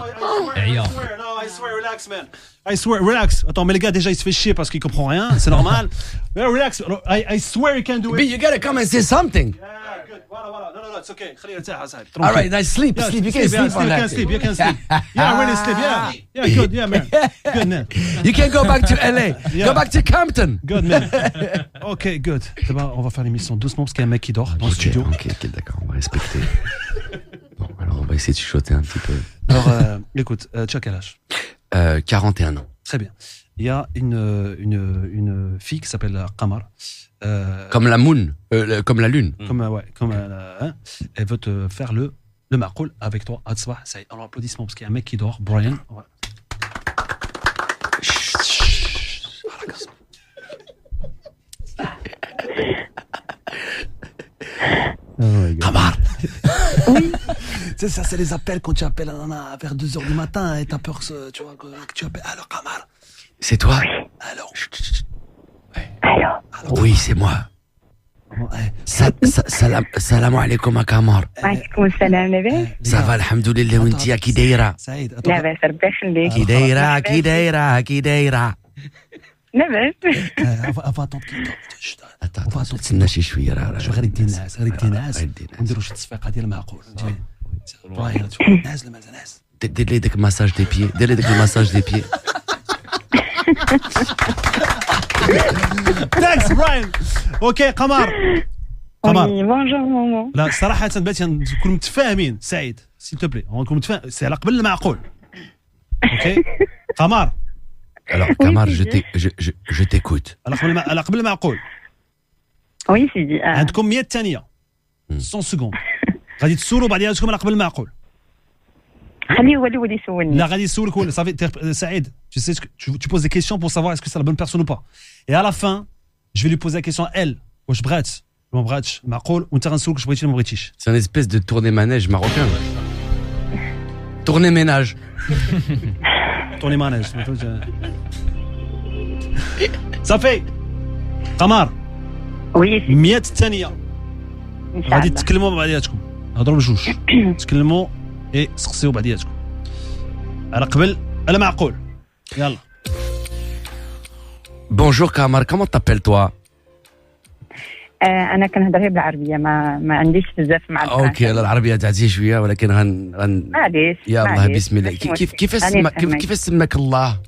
I swear, relax, man. I swear, relax. Attends, mais les gars, déjà, il se fait chier parce qu'il comprend rien. C'est normal. Mais relax. I swear you can do it. But you gotta come and say something. Yeah, good. Voilà. No, it's okay. خليه يرتاح أسعد. All right, now sleep. Yeah, You can sleep on that. You can sleep. Yeah, really sleep. Yeah, good. Yeah, man. Good, man. You can go back to LA. Yeah. Go back to Compton. Good, man. Ok, good. D'abord, on va faire l'émission doucement parce qu'il y a un mec qui dort dans le studio. Ok, d'accord, on va respecter. Bon, alors on va essayer de chuchoter un petit peu. Alors, écoute, tu as quel âge? 41 ans. Très bien. Il y a une fille qui s'appelle Qamar. Comme la moon, comme la lune. Elle veut te faire le maqoul avec toi. Atsbah, ça y est. Alors, applaudissements parce qu'il y a un mec qui dort, Brian. Ouais. Qamar. Oui. Tu sais, ça, c'est les appels quand tu appelles vers 2h du matin et t'as peur que tu vois, que tu appelles. Alors, Qamar. C'est toi? Alors. Ouais. Oui, c'est moi. Salam alaikum Qamar. وعليكم السلام لاباس Ça va, alhamdoulilah, وانتي كي دايرة؟ سعيد. لاباس ربي يخليك كي دايرة؟ لاباس افاتون Attends, تسنى شي شوية راه. شو غير يدي الناس ونديروا شي تصفيقه ديال المعقول. براين ناس لما ناس دير لي داك الماساج دي بيي، دير لي داك الماساج دي بيي. ثانكس براين. اوكي قمر. بونجور ماما. لا صراحه بغيت نكون متفاهمين. سعيد سي تو بلي نكون متفاهم. سي على قبل المعقول. اوكي قمر. Alors Qamar, je t'écoute. على قبل المعقول. وي سيدي. عندكم 100 ثانيه 100 سكوند غادي تسولوا بعضياتكم على قبل المعقول. خليه هو اللي يسولني. لا غادي يسولك هو صافي. Saïd, tu sais tu poses des questions pour savoir est-ce que c'est la bonne personne ou pas. Et à la fin, je vais lui poser la question elle. واش بغات ما بغاتش معقول وانت غنسولك واش بغيتي ولا ما بغيتيش. C'est une espèce de tournée manège marocain. Tournée ménage. Tournée manège. صافي قمر. وي 100 ثانيه ان شاء غادي الله. تتكلموا مع بعضياتكم. هضروا بجوج تكلموا اي سقسيو بعضياتكم على قبل المعقول. يلا. Bonjour Qamar, comment t'appelles-toi? انا كنهضر بالعربيه ما عنديش بزاف مع الفرنسي. اوكي العربيه تعزي شويه ولكن معليش. يلا بسم الله. كيف سماك الله؟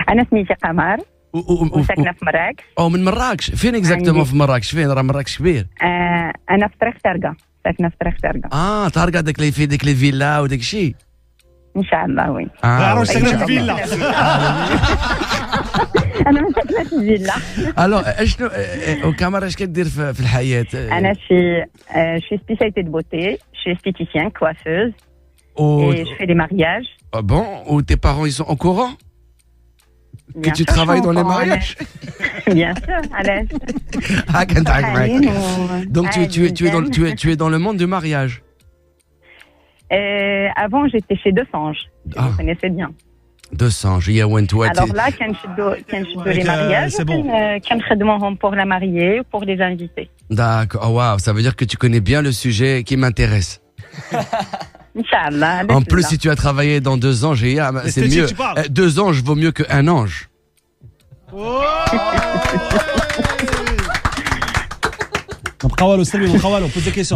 انا سميتي قمر وساكنه في مراكش. او من مراكش. فين اكزاكتومون في مراكش؟ فين؟ راه مراكش كبير. انا في طريق طرقه، ساكنه في طريق طرقه. طارقه داك اللي في ديك لي فيلا وداك الشيء. ان شاء الله. وي واش ساكنه في الفيلا. انا ما ساكنه في الفيلا. الو اشنو وكاميرا اش كدير في الحياه؟ انا شي سبيسياليتي دو بوتي، شي esthéticienne coiffeuse et je fais des mariages. Bon, ou tes parents ils sont au courant que tu travailles dans les mariages? Bien sûr, علاش. Donc tu es dans le monde du mariage. Avant j'étais chez Deux Sanges. Vous connaissez bien. Deux Sanges, il y a Wentoua. Alors là, كنشدوا les mariages, كنخدموهم pour la mariée ou pour les invités. D'accord, oh, wow, ça veut dire que tu connais bien le sujet qui m'intéresse. Inch'Allah. En plus, si tu as travaillé dans Deux Anges, c'est mieux. Deux anges vaut mieux qu'un ange.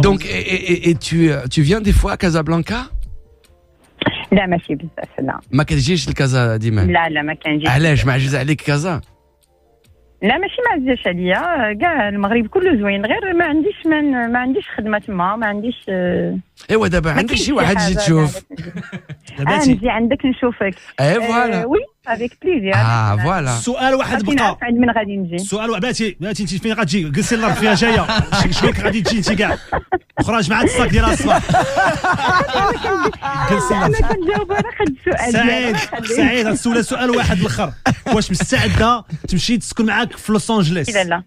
Donc, et tu viens des fois à Casablanca? لا ماشي بزاف لا. ما كتجيش لكازا ديما؟ لا ما كنجيش. علاش معجز عليك كازا؟ لا ماشي معزاش عليا، كاع المغرب كله زوين، غير ما عنديش خدمه تما، ما عنديش. ايوا دابا عندك شي واحد تجي تشوف. نجي عندك نشوفك. فوالا. وي افيك بليزير. فوالا. سؤال واحد بقى. عند من غادي نجي. سؤال بلاتي انت فين غتجي؟ جلسي الارض فيها جايه. شويك غادي تجي انت كاع. وخرج مع الصاك ديال الصباح. انا كنجاوب على هاد السؤال. سعيد غتسولها سؤال واحد الاخر. واش مستعده تمشي تسكن معاك في لوس انجلوس؟ لا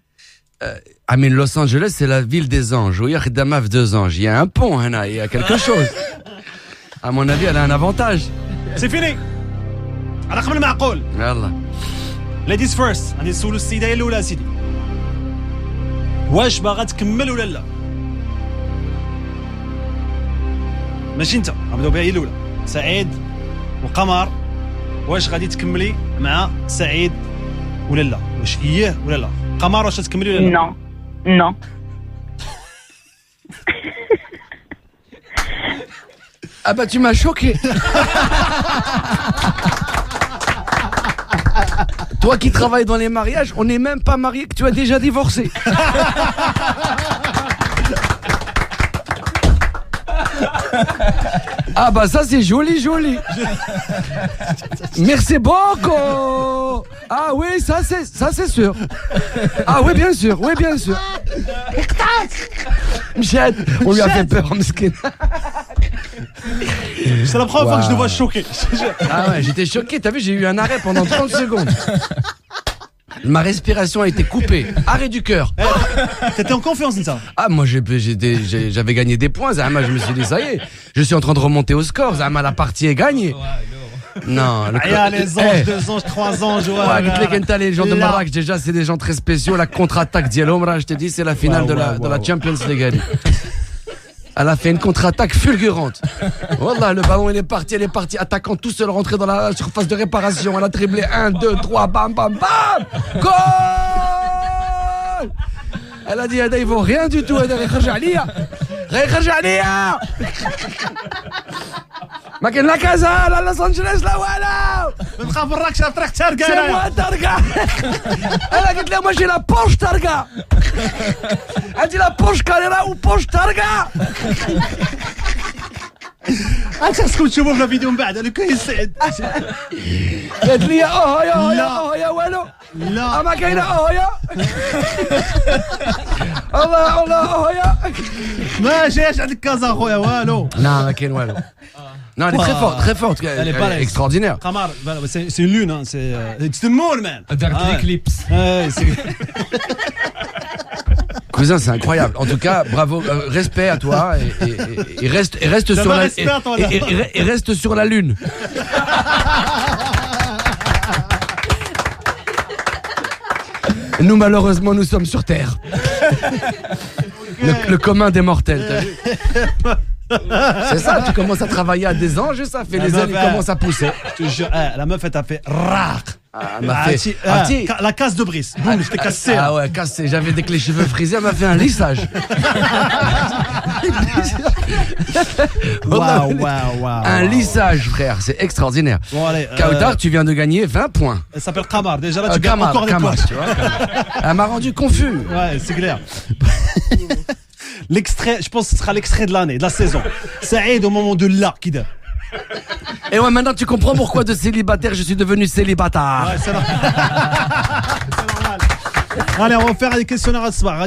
Los Angeles, c'est la ville des anges. Oui, il y a 2 anges. Il y a un pont, il y a quelque chose. À mon avis, elle a un avantage. سي فيني الرقم المعقول يلا. ليديز فيرست غادي نسولو السيده الاولى سيدي واش باغا تكمل ولا لا ماشي انت غنبداو بها هي الاولى سعيد وقمر واش غادي تكملي مع سعيد ولا لا واش اياه ولا لا قمر واش تكملي ولا لا Non. Non. Ah bah tu m'as choqué. Toi qui travailles dans les mariages, on n'est même pas marié que tu as déjà divorcé. Ah bah ça c'est joli, joli. Merci beaucoup. Ah oui, ça c'est sûr. Ah oui, bien sûr, oui, bien sûr. Michel, on lui a fait peur, Mskin. C'est la première fois que je le vois choqué. Ah ouais, j'étais choqué, t'as vu, j'ai eu un arrêt pendant 30 secondes. Ma respiration a été coupée. Arrêt du cœur. T'étais en confiance, ça. Ah, moi j'avais gagné des points, Zahama, je me suis dit, ça y est, je suis en train de remonter au score, Zahama, la partie est gagnée. Non, les anges, 2 anges, 3 anges. Ouais, les gens de Maroc, déjà, c'est des gens très spéciaux. La contre-attaque d'Yelomra, je te dis, c'est la finale de la Champions League. Elle a fait une contre-attaque fulgurante. Wallah, le ballon, elle est partie, attaquant tout seul, rentré dans la surface de réparation. Elle a dribblé 1, 2, 3, bam, bam, bam. Goal! Elle a dit, ils vont rien du tout. Elle a dit, ما كاين لا كازا لا لوس انجلوس لا والو نخاف نراكش على طريق تارقا سي موا تارقا انا قلت لها ماشي لا بوش تارقا عندي لا بوش كاريرا وبوش تارقا خاصكم تشوفوا في الفيديو من بعد انا كويس قالت لي يا والو لا ما كاينه يا الله يا ما جاش عندك كازا خويا والو لا ما كاين والو Non, elle est très forte, elle est extraordinaire. Kamar, c'est une lune, hein, c'est the moon, man. L'éclipse. Cousin, c'est incroyable. En tout cas, bravo, respect à toi et reste sur la et reste sur la lune. Nous, malheureusement, nous sommes sur Terre. Le commun des mortels, t'as vu? C'est ça, tu commences à travailler à des anges et ça fait les ailes, ils commencent à pousser. Je te jure, la meuf, elle t'a fait rare. Elle m'a fait la casse de Brice. Boum, je t'ai cassé. Ah ouais, cassé. J'avais dès que les cheveux frisés, elle m'a fait un lissage. Waouh. Un lissage, frère, c'est extraordinaire. Bon, allez. Kautar, tu viens de gagner 20 points. Elle s'appelle Kamar. Déjà là, tu gagnes encore des points. Tu vois, elle m'a rendu confus. Ouais, c'est clair. L'extrait, je pense que ce sera l'extrait de l'année, de la saison. Saïd au moment de là, Kida. Et ouais, maintenant tu comprends pourquoi de célibataire je suis devenu célibataire. Ouais, c'est normal. C'est normal. Allez, on va faire des questionnaires à ce soir.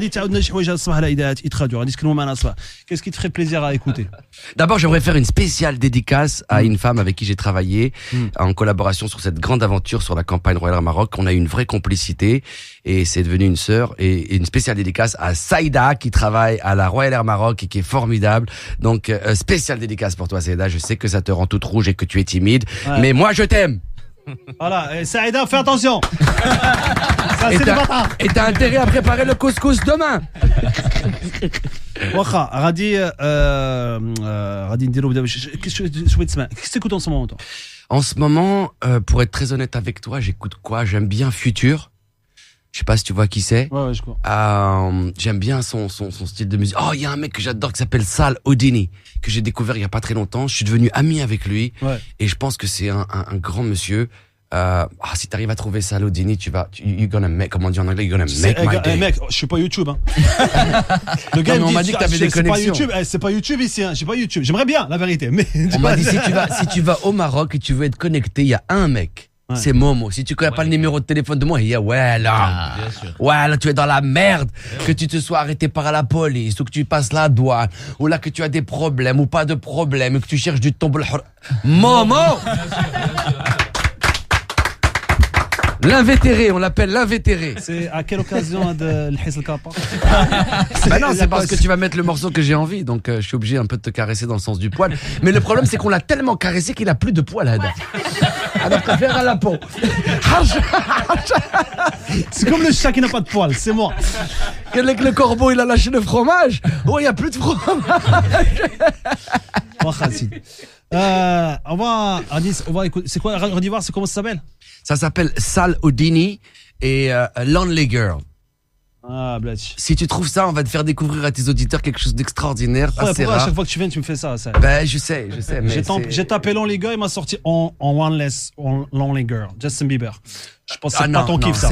Qu'est-ce qui te ferait plaisir à écouter? D'abord, j'aimerais faire une spéciale dédicace à une femme avec qui j'ai travaillé en collaboration sur cette grande aventure sur la campagne Royal Air Maroc. On a eu une vraie complicité et c'est devenu une sœur. Et une spéciale dédicace à Saïda qui travaille à la Royal Air Maroc et qui est formidable. Donc, spéciale dédicace pour toi, Saïda. Je sais que ça te rend toute rouge et que tu es timide, mais moi, je t'aime. Voilà, et Saïda, fais attention. Et t'as intérêt à préparer le couscous demain. Wacha, Radi, qu'est-ce que t'écoutes en ce moment, toi? En ce moment, pour être très honnête avec toi, j'écoute quoi? J'aime bien Futur. Je sais pas si tu vois qui c'est. Ouais, je crois. J'aime bien son style de musique. Oh, il y a un mec que j'adore qui s'appelle Sal Houdini, que j'ai découvert il y a pas très longtemps. Je suis devenu ami avec lui. Ouais. Et je pense que c'est un grand monsieur. Si t'arrives à trouver Sal Houdini, you're gonna make, comment on dit en anglais, you're gonna make my day. Mec, je suis pas YouTube, hein. Le gars, on m'a dit que t'avais des connexions. C'est pas YouTube ici, hein. Je suis pas YouTube. J'aimerais bien, la vérité. Mais on m'a dit, si tu vas au Maroc et tu veux être connecté, il y a un mec. Ouais. C'est Momo. Si tu connais pas le numéro de téléphone de moi, il y a là, tu es dans la merde. Que tu te sois arrêté par la police ou que tu passes la douane ou là que tu as des problèmes ou pas de problèmes, que tu cherches du tombe. Momo. L'invétéré, on l'appelle l'invétéré. C'est à quelle occasion de l'His le Kappa? Bah non, c'est parce que tu vas mettre le morceau que j'ai envie, donc je suis obligé un peu de te caresser dans le sens du poil. Mais le problème, c'est qu'on l'a tellement caressé qu'il a plus de poil, Hada. Alors je préfère à la peau. C'est comme le chat qui n'a pas de poils, c'est moi. Le corbeau, il a lâché le fromage. Oh, il n'y a plus de fromage. On va écouter. C'est quoi, redis-voir, c'est comment ça s'appelle? Ça s'appelle Sal Houdini et Lonely Girl. Ah, Blatch. Si tu trouves ça, on va te faire découvrir à tes auditeurs quelque chose d'extraordinaire, assez pourquoi à rare. chaque fois que tu viens, tu me fais ça? Ben, je sais. Mais J'ai tapé Lonely Girl, il m'a sorti en Lonely Girl, Justin Bieber. Je pense que c'est pas ton kiff, ça.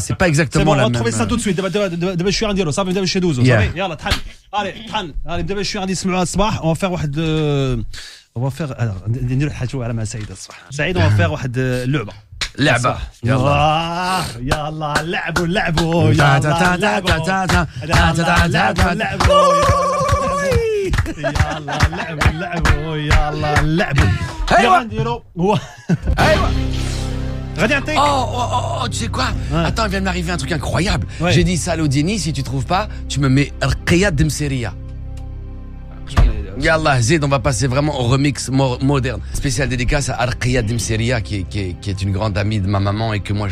C'est pas exactement bon, la on va même. trouver ça tout de suite. دابا شويه غنديرو صافي دابا شويه دوزو صافي يلا طحن دابا شويه غادي نسمعوا الصباح on va faire واحد نديروا حاجه على مع سعيد الصباح سعيد on va faire واحد اللعبه يلا يلا لعبوا يلا لعبوا ايوه نديروا ايوه غادي نعطيك Oh, tu sais quoi? Attends, il vient de m'arriver un truc incroyable. Ouais. J'ai dit Sal Houdini, si tu trouves pas, tu me mets Rqiyat Demseria. Yallah, Zed, on va passer vraiment au remix moderne. Spécial dédicace à Rqiyat Demseria, qui est une grande amie de ma maman et que moi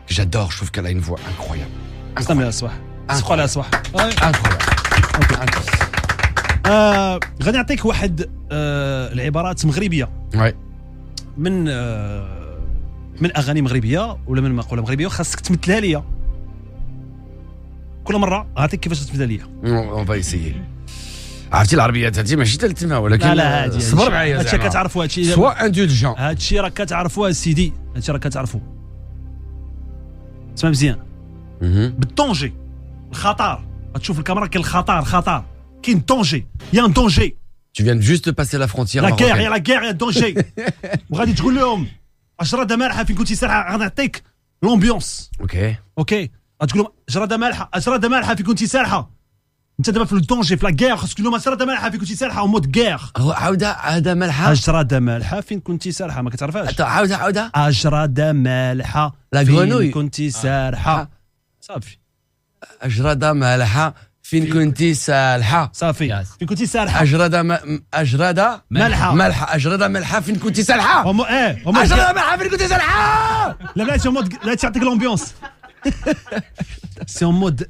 que j'adore. Je trouve qu'elle a une voix incroyable. استنى يا صباح Incroyable. يا صباح Incroyable. غادي نعطيك واحد العبارات مغربيه Ouais. من اغاني مغربيه ولا من مقوله مغربيه خاصك تمثلها ليا كل مره غنعطيك كيفاش تمثلها ليا On va essayer. عرفتي العربيات هذه ماشي تلتمها ولكن لا هادي صبر معايا هادشي كتعرفوا هادشي سوا اندولجون. هادشي راه كتعرفوا سيدي هادشي راه كتعرفوا اسمع مزيان بالطونجي الخطر غتشوف الكاميرا كاين الخطر كاين طونجي يا ان طونجي Tu viens juste de passer la frontière لا كير marocaine. يا لا كير يا طونجي وغادي تقول لهم اجرده مالحه فين كنتي سارحه غنعطيك لومبيونس اوكي غتقول لهم اجرده مالحه فين كنتي سارحه انت دابا في الدونجي في لا كير خاصك تقول لهم اجرده مالحه فين كنتي سارحه اون مود كير عودة ملحة. اجرده مالحه فين كنتي سارحه ما كتعرفهاش عودة اجرده مالحه لا فين غرونوي. كنتي سارحه صافي أجردة مالحة فين كنتي سالحة. صافي فين كنتي سارحه أجردة ملحه أجردة ملحة فين كنتي سالحة. أجردة ملحة فين كنتي سالحة. لا سي مود لا تعطيك لومبيونس سي en mode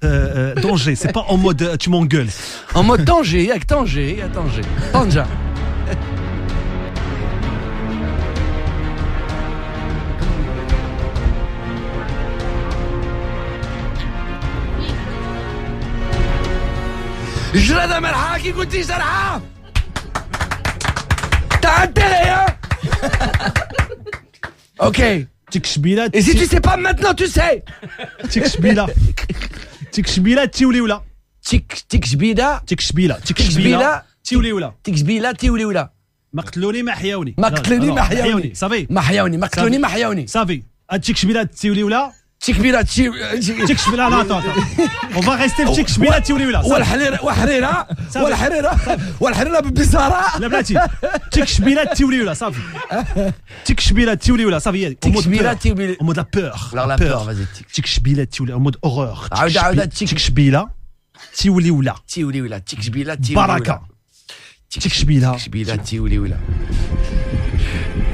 danger c'est pas en mode tu m'engueules En mode Tanger, ياك Tanger. طنجة. أجردة ملحة كي كنتي سالحة. T'as intérêt, hein. Ok. تيك شبيله Et si tu sais pas maintenant, tu sais. تيك شبيله تيولي ولا تيك جبيدة. تيك شبيله تيولي ولا مقتلوني ما حياوني صافي مقتلوني ما حياوني. صافي تيك شبيله تيولي ولا تيك جبيدة تيك شبيله لا طا on va rester في تيك شبيله تيولي ولا والحريرة بالبصارة. لا بلاتي تيك شبيله تيولي ولا صافي تيك شبيله تيولي ولا صافي تيك شبيلة تيولي. en mode la peur La peur, vas-y. تيك شبيله تيولي en mode horreur عودة تيك شبيله تيولي ولا تيولي ولا تيك جبيلة تيولي ولا. بركه تيك شبيله شبيلة تيولي ولا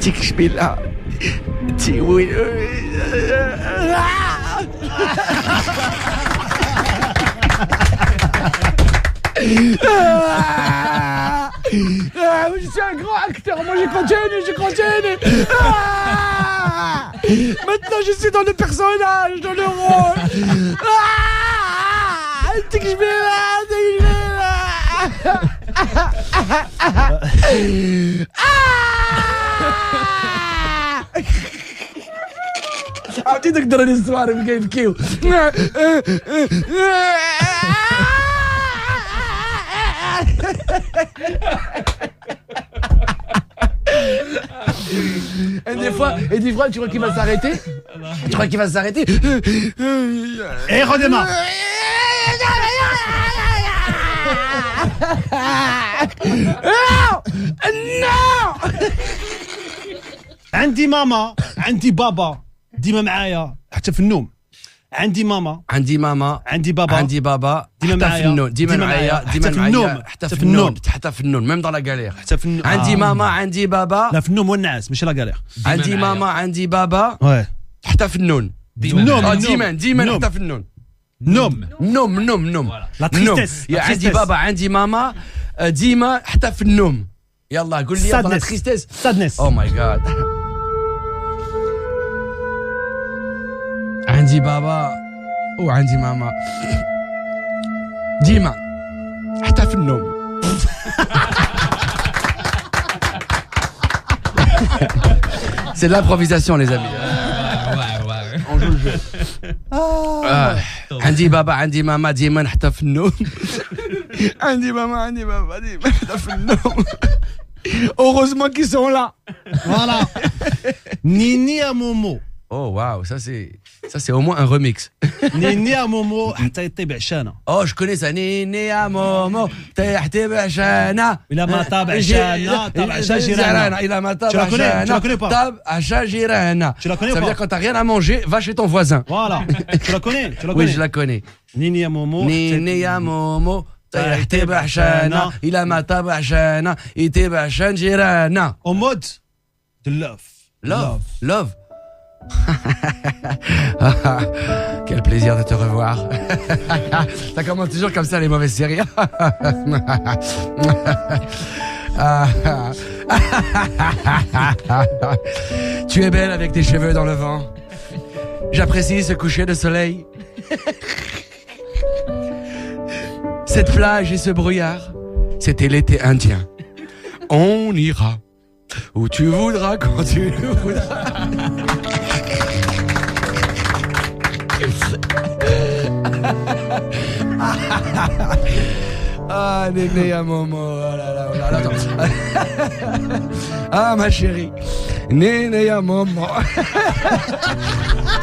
تيك شبيلة تيولي. Je suis un grand acteur, moi je continue. Maintenant je suis dans le personnage, dans le rôle. عرفتي تقدر الصواري يبكيو. Et des fois, tu crois qu'il va s'arrêter? et redémarre Non. عندي ماما عندي بابا ديما معايا حتى في النوم. عندي ماما عندي ماما عندي بابا عندي بابا ديما حتى معايا في النوم ديما معايا ديما معايا حتى في النوم حتى في النوم ميم دون لا غالير حتى في النوم عندي ماما عندي بابا لا في النوم والنعاس ماشي لا غالير عندي ماما عندي بابا واه حتى في النوم النوم ديما حتى في النوم نوم نوم لا تريستيس يا عندي بابا عندي ماما ديما حتى في النوم يلا قول لي لا تريستيس سادنس او ماي جاد عندي بابا وعندي ماما ديما حتى في النوم C'est de l'improvisation les amis. On joue le jeu. عندي بابا عندي ماما ديما حتى في النوم. عندي ماما عندي بابا ديما حتى في النوم. Heureusement qu'ils sont là. Voilà. Nini à Momo. Oh waouh, ça c'est au moins un remix. Nini à Momo حتى يطيب عشانة. Oh je connais ça. Nini à Momo تحتي بعشانة. إلا ما طاب عشانة طاب عشا جيرانا. إلا ما طاب عشانة طاب عشا جيرانا. Tu la connais Ça veut dire quand t'as rien à manger, va chez ton voisin. Voilà. Tu la connais? Oui, je la connais. Nini à Momo. Nini à Momo تحتي بعشانة إلا ما طاب عشانة يطيب بعشان جيرانا. En mode de love. Quel plaisir de te revoir. Ça commence toujours comme ça les mauvaises séries. Tu es belle avec tes cheveux dans le vent. J'apprécie ce coucher de soleil. Cette plage et ce brouillard, c'était l'été indien. On ira où tu voudras quand tu voudras. Ah, Néné à Momo, oh là là, attends. Ah, ma chérie, Néné à Momo.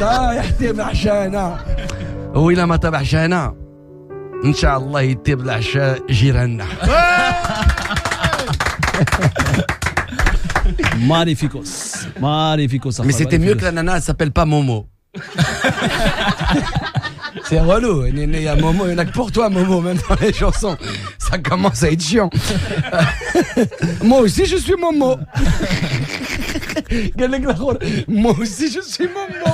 طايحتي بعشانة وإلا ما طاب عشانة إن شاء الله يطيب العشاء جيراننا. Magnificos. Mais c'était mieux que la nana, elle s'appelle pas Momo. C'est relou, il y a Momo, il y en a que pour toi Momo, même dans les chansons. Ça commence à être chiant. Moi aussi je suis Momo. Moi aussi je suis Momo.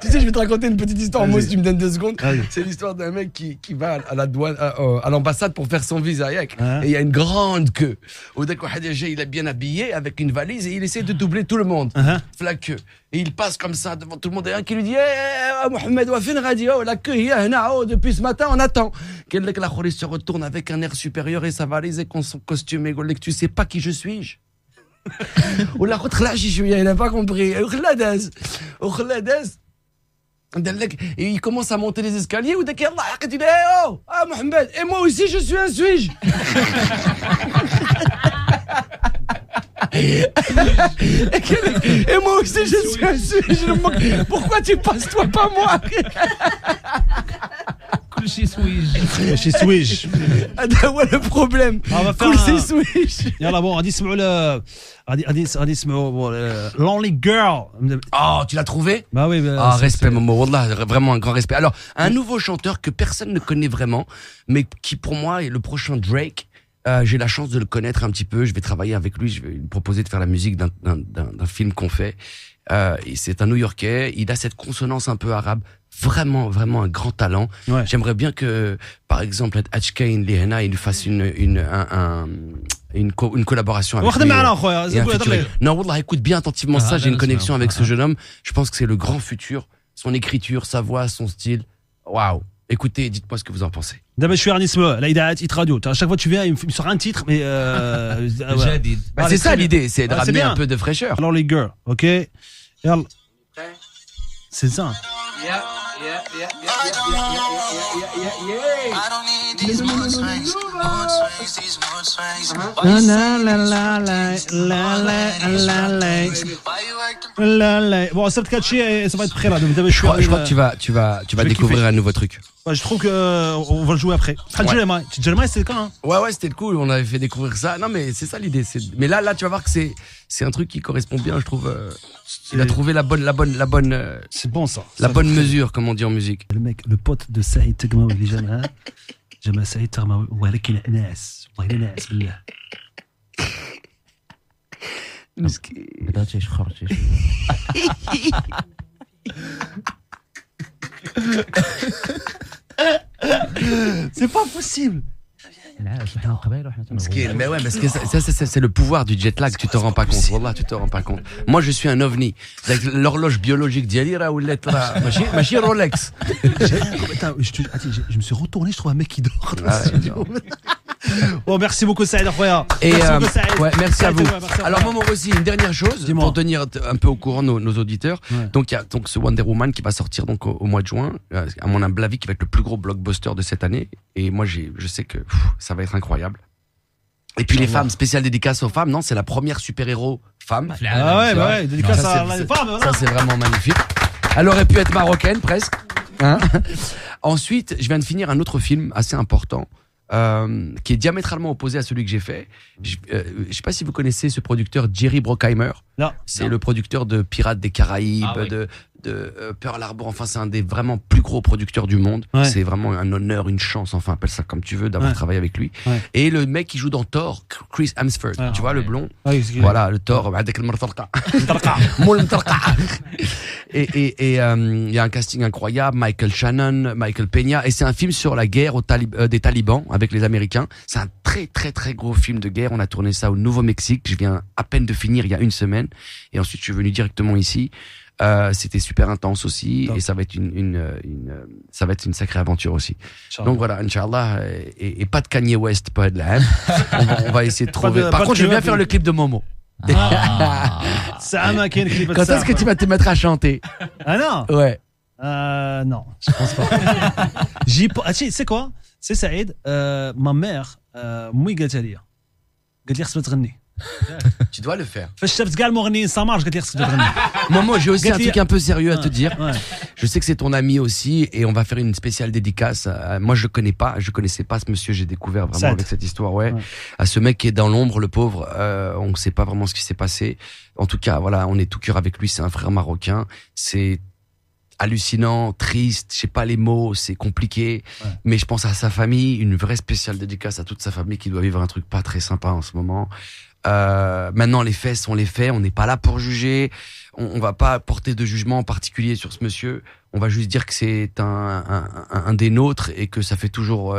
Tu sais, je vais te raconter une petite histoire, moi si tu me donnes 2 secondes. C'est l'histoire d'un mec qui va à la douane, à l'ambassade pour faire son visa. Et il y a une grande queue. Au début, il est bien habillé avec une valise et il essaie de doubler tout le monde. La queue. Et il passe comme ça devant tout le monde. Et un qui lui dit Mohamed, wafin radio, la queue est là, depuis ce matin, on attend. La Khouris se retourne avec un air supérieur et sa valise et son costume. Et tu sais pas qui je suis. La il n'a pas compris. Et il commence à monter les escaliers. Et il dit Mohamed, et moi aussi je suis un Suisse. Et moi aussi je suis un Suisse. Pourquoi tu passes toi pas moi? كلشي سويج ماشي سويج. هذا هو البروبليم. كلشي سويج. يلا بون غادي نسمعوا غادي نسمعوا Lonely Girl. Oh, tu l'as trouvé? Bah oui. Respect Momo, wallah, vraiment un grand respect. Alors, un nouveau chanteur que personne ne connaît vraiment, mais qui pour moi est le prochain Drake. J'ai la chance de le connaître un petit peu. Je vais travailler avec lui. Je vais lui proposer de faire la musique d'un film qu'on fait. C'est un New-Yorkais. Il a cette consonance un peu arabe. Vraiment un grand talent. Ouais. J'aimerais bien que, par exemple, Hatchkane Lihana, il fasse une collaboration avec lui. Non, wallah, écoute bien attentivement ça. J'ai une connexion avec ce jeune homme. Je pense que c'est le grand futur. Son écriture, sa voix, son style. Waouh. Écoutez, dites-moi ce que vous en pensez. D'abord, je suis Arnisme, là, il a un titre radio. À chaque fois que tu viens, il me sort un titre, mais c'est ça l'idée, c'est de ramener un peu de fraîcheur. Alors les girls, ok. C'est ça. Bon, ça va être catchy et ça va être prêt là. Je crois que tu vas découvrir un nouveau truc. Je trouve qu'on va le jouer après. Jeremiah, c'était quand hein? Ouais, c'était cool. On avait fait découvrir ça. Non, mais c'est ça l'idée. Mais là, tu vas voir que c'est un truc qui correspond bien. Je trouve. Il a trouvé la bonne. C'est bon ça. La bonne mesure, comme on dit en musique. Le mec, le pote de Saïd Tegmaoui, اللي جانا جمع سعيد تغماوي ولكن ناس والله ناس بالله. مسكين. بداتش خرجتش. C'est pas possible. Mais ouais, parce que ça, c'est le pouvoir du jet lag, tu te rends pas compte. Wallah, tu te rends pas compte. Moi, je suis un ovni. L'horloge biologique d'Yalira ou l'être machine Rolex. Attends, je me suis retourné, je trouve un mec qui dort dans le studio. Bon, merci beaucoup Saïd Akhoya. Merci à vous. Alors Momo aussi, une dernière chose pour tenir un peu au courant nos auditeurs. Ouais. Donc il y a ce Wonder Woman qui va sortir donc au mois de juin, à mon humble avis qui va être le plus gros blockbuster de cette année. Et moi je sais que ça va être incroyable. Et puis les femmes, spéciale dédicace aux femmes, non, c'est la première super-héros femme. Dédicace à la femme. Ça c'est vraiment magnifique. Elle aurait pu être marocaine presque. Hein. Ensuite, je viens de finir un autre film assez important. Qui est diamétralement opposé à celui que j'ai fait. Je sais pas si vous connaissez ce producteur Jerry Bruckheimer. Non. C'est le producteur de Pirates des Caraïbes, de Pearl Harbor. Enfin, c'est un des vraiment plus gros producteurs du monde. Ouais. C'est vraiment un honneur, une chance. Enfin, appelle ça comme tu veux d'avoir travaillé avec lui. Ouais. Et le mec qui joue dans Thor, Chris Hemsworth. Tu vois le blond. Voilà, le Thor. Et il y a un casting incroyable. Michael Shannon, Michael Peña. Et c'est un film sur la guerre des talibans avec les Américains. C'est un très très très gros film de guerre. On a tourné ça au Nouveau-Mexique. Je viens à peine de finir il y a une semaine. Et ensuite, je suis venu directement ici. C'était super intense aussi. Et ça va être ça va être une sacrée aventure aussi. Inch'Allah. Donc voilà, Inch'Allah. Et pas de Kanye West, pas de la haine. on va essayer de trouver. Par contre, je vais bien faire le clip de Momo. Quand est-ce que tu vas te mettre à chanter? Ah non? Ouais. Non, je pense pas. C'est quoi? C'est Saïd, ma mère, moi قالت لي خصك تغني. Tu dois le faire. Moi, j'ai aussi un truc un peu sérieux à te dire. Je sais que c'est ton ami aussi et on va faire une spéciale dédicace. Moi, je connaissais pas ce monsieur. J'ai découvert vraiment avec cette histoire, à ce mec qui est dans l'ombre, le pauvre. On ne sait pas vraiment ce qui s'est passé. En tout cas, voilà, on est tout cœur avec lui. C'est un frère marocain. C'est hallucinant, triste, je sais pas les mots, c'est compliqué, mais je pense à sa famille, une vraie spéciale dédicace à toute sa famille qui doit vivre un truc pas très sympa en ce moment. Maintenant, les faits sont les faits, on n'est pas là pour juger, on va pas porter de jugement en particulier sur ce monsieur, on va juste dire que c'est un des nôtres et que ça fait toujours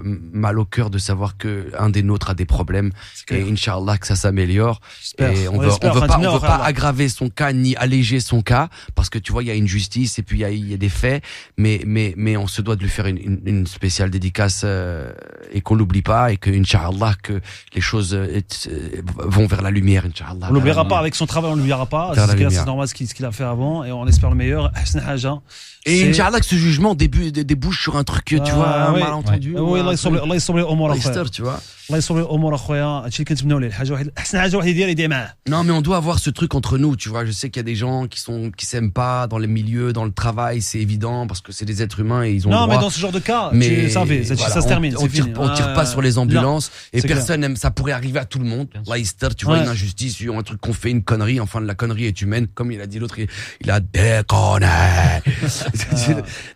mal au cœur de savoir que un des nôtres a des problèmes et Inch'Allah que ça s'améliore. Et on veut pas aggraver son cas ni alléger son cas parce que tu vois il y a une justice et puis il y a des faits, mais on se doit de lui faire une spéciale dédicace et qu'on l'oublie pas et que Inch'Allah que les choses vont vers la lumière. Inch'Allah. On l'oubliera pas avec son travail, on l'oubliera pas. C'est normal ce qu'il a fait avant et on espère le meilleur. Et Inch'Allah que ce jugement débouche sur un truc, tu vois, un malentendu. Oui, Allah يصلي الامور اخويا. Tu vois. الله يصلي الامور اخويا. هادشي اللي كنتمناو ليه الحاجه واحده احسن حاجه واحد يدير معاه. Non, mais on doit avoir ce truc entre nous, tu vois. Je sais qu'il y a des gens qui s'aiment pas dans les milieux, dans le travail, c'est évident parce que c'est des êtres humains et ils ont le droit. Non, mais dans ce genre de cas, ça se termine, c'est fini. On tire pas sur les ambulances et personne aime, ça pourrait arriver à tout le monde. Là, tu vois une injustice, un truc qu'on fait, une connerie, enfin la connerie est humaine, comme il a dit l'autre, il a déconné.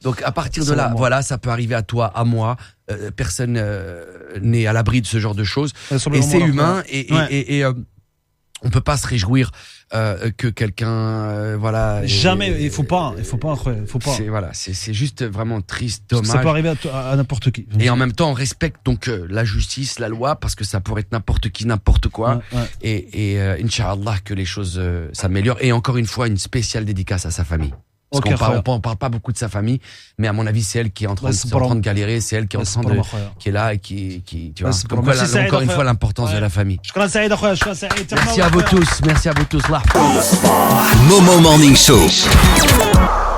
Donc à partir de là, voilà, ça peut arriver à toi, à moi. Personne n'est à l'abri de ce genre de choses et c'est humain et on peut pas se réjouir que quelqu'un jamais il faut pas c'est juste vraiment triste, dommage. Ça peut arriver à n'importe qui et en même temps on respecte donc la justice, la loi parce que ça pourrait être n'importe qui, n'importe quoi et Inch'Allah que les choses s'améliorent et encore une fois une spéciale dédicace à sa famille. Parce qu'on parle pas beaucoup de sa famille, mais à mon avis, c'est elle qui est en train de galérer, c'est elle qui est en train qui est là et qui tu vois. Encore une fois, l'importance de la famille. Merci à vous tous. Momo Morning Show.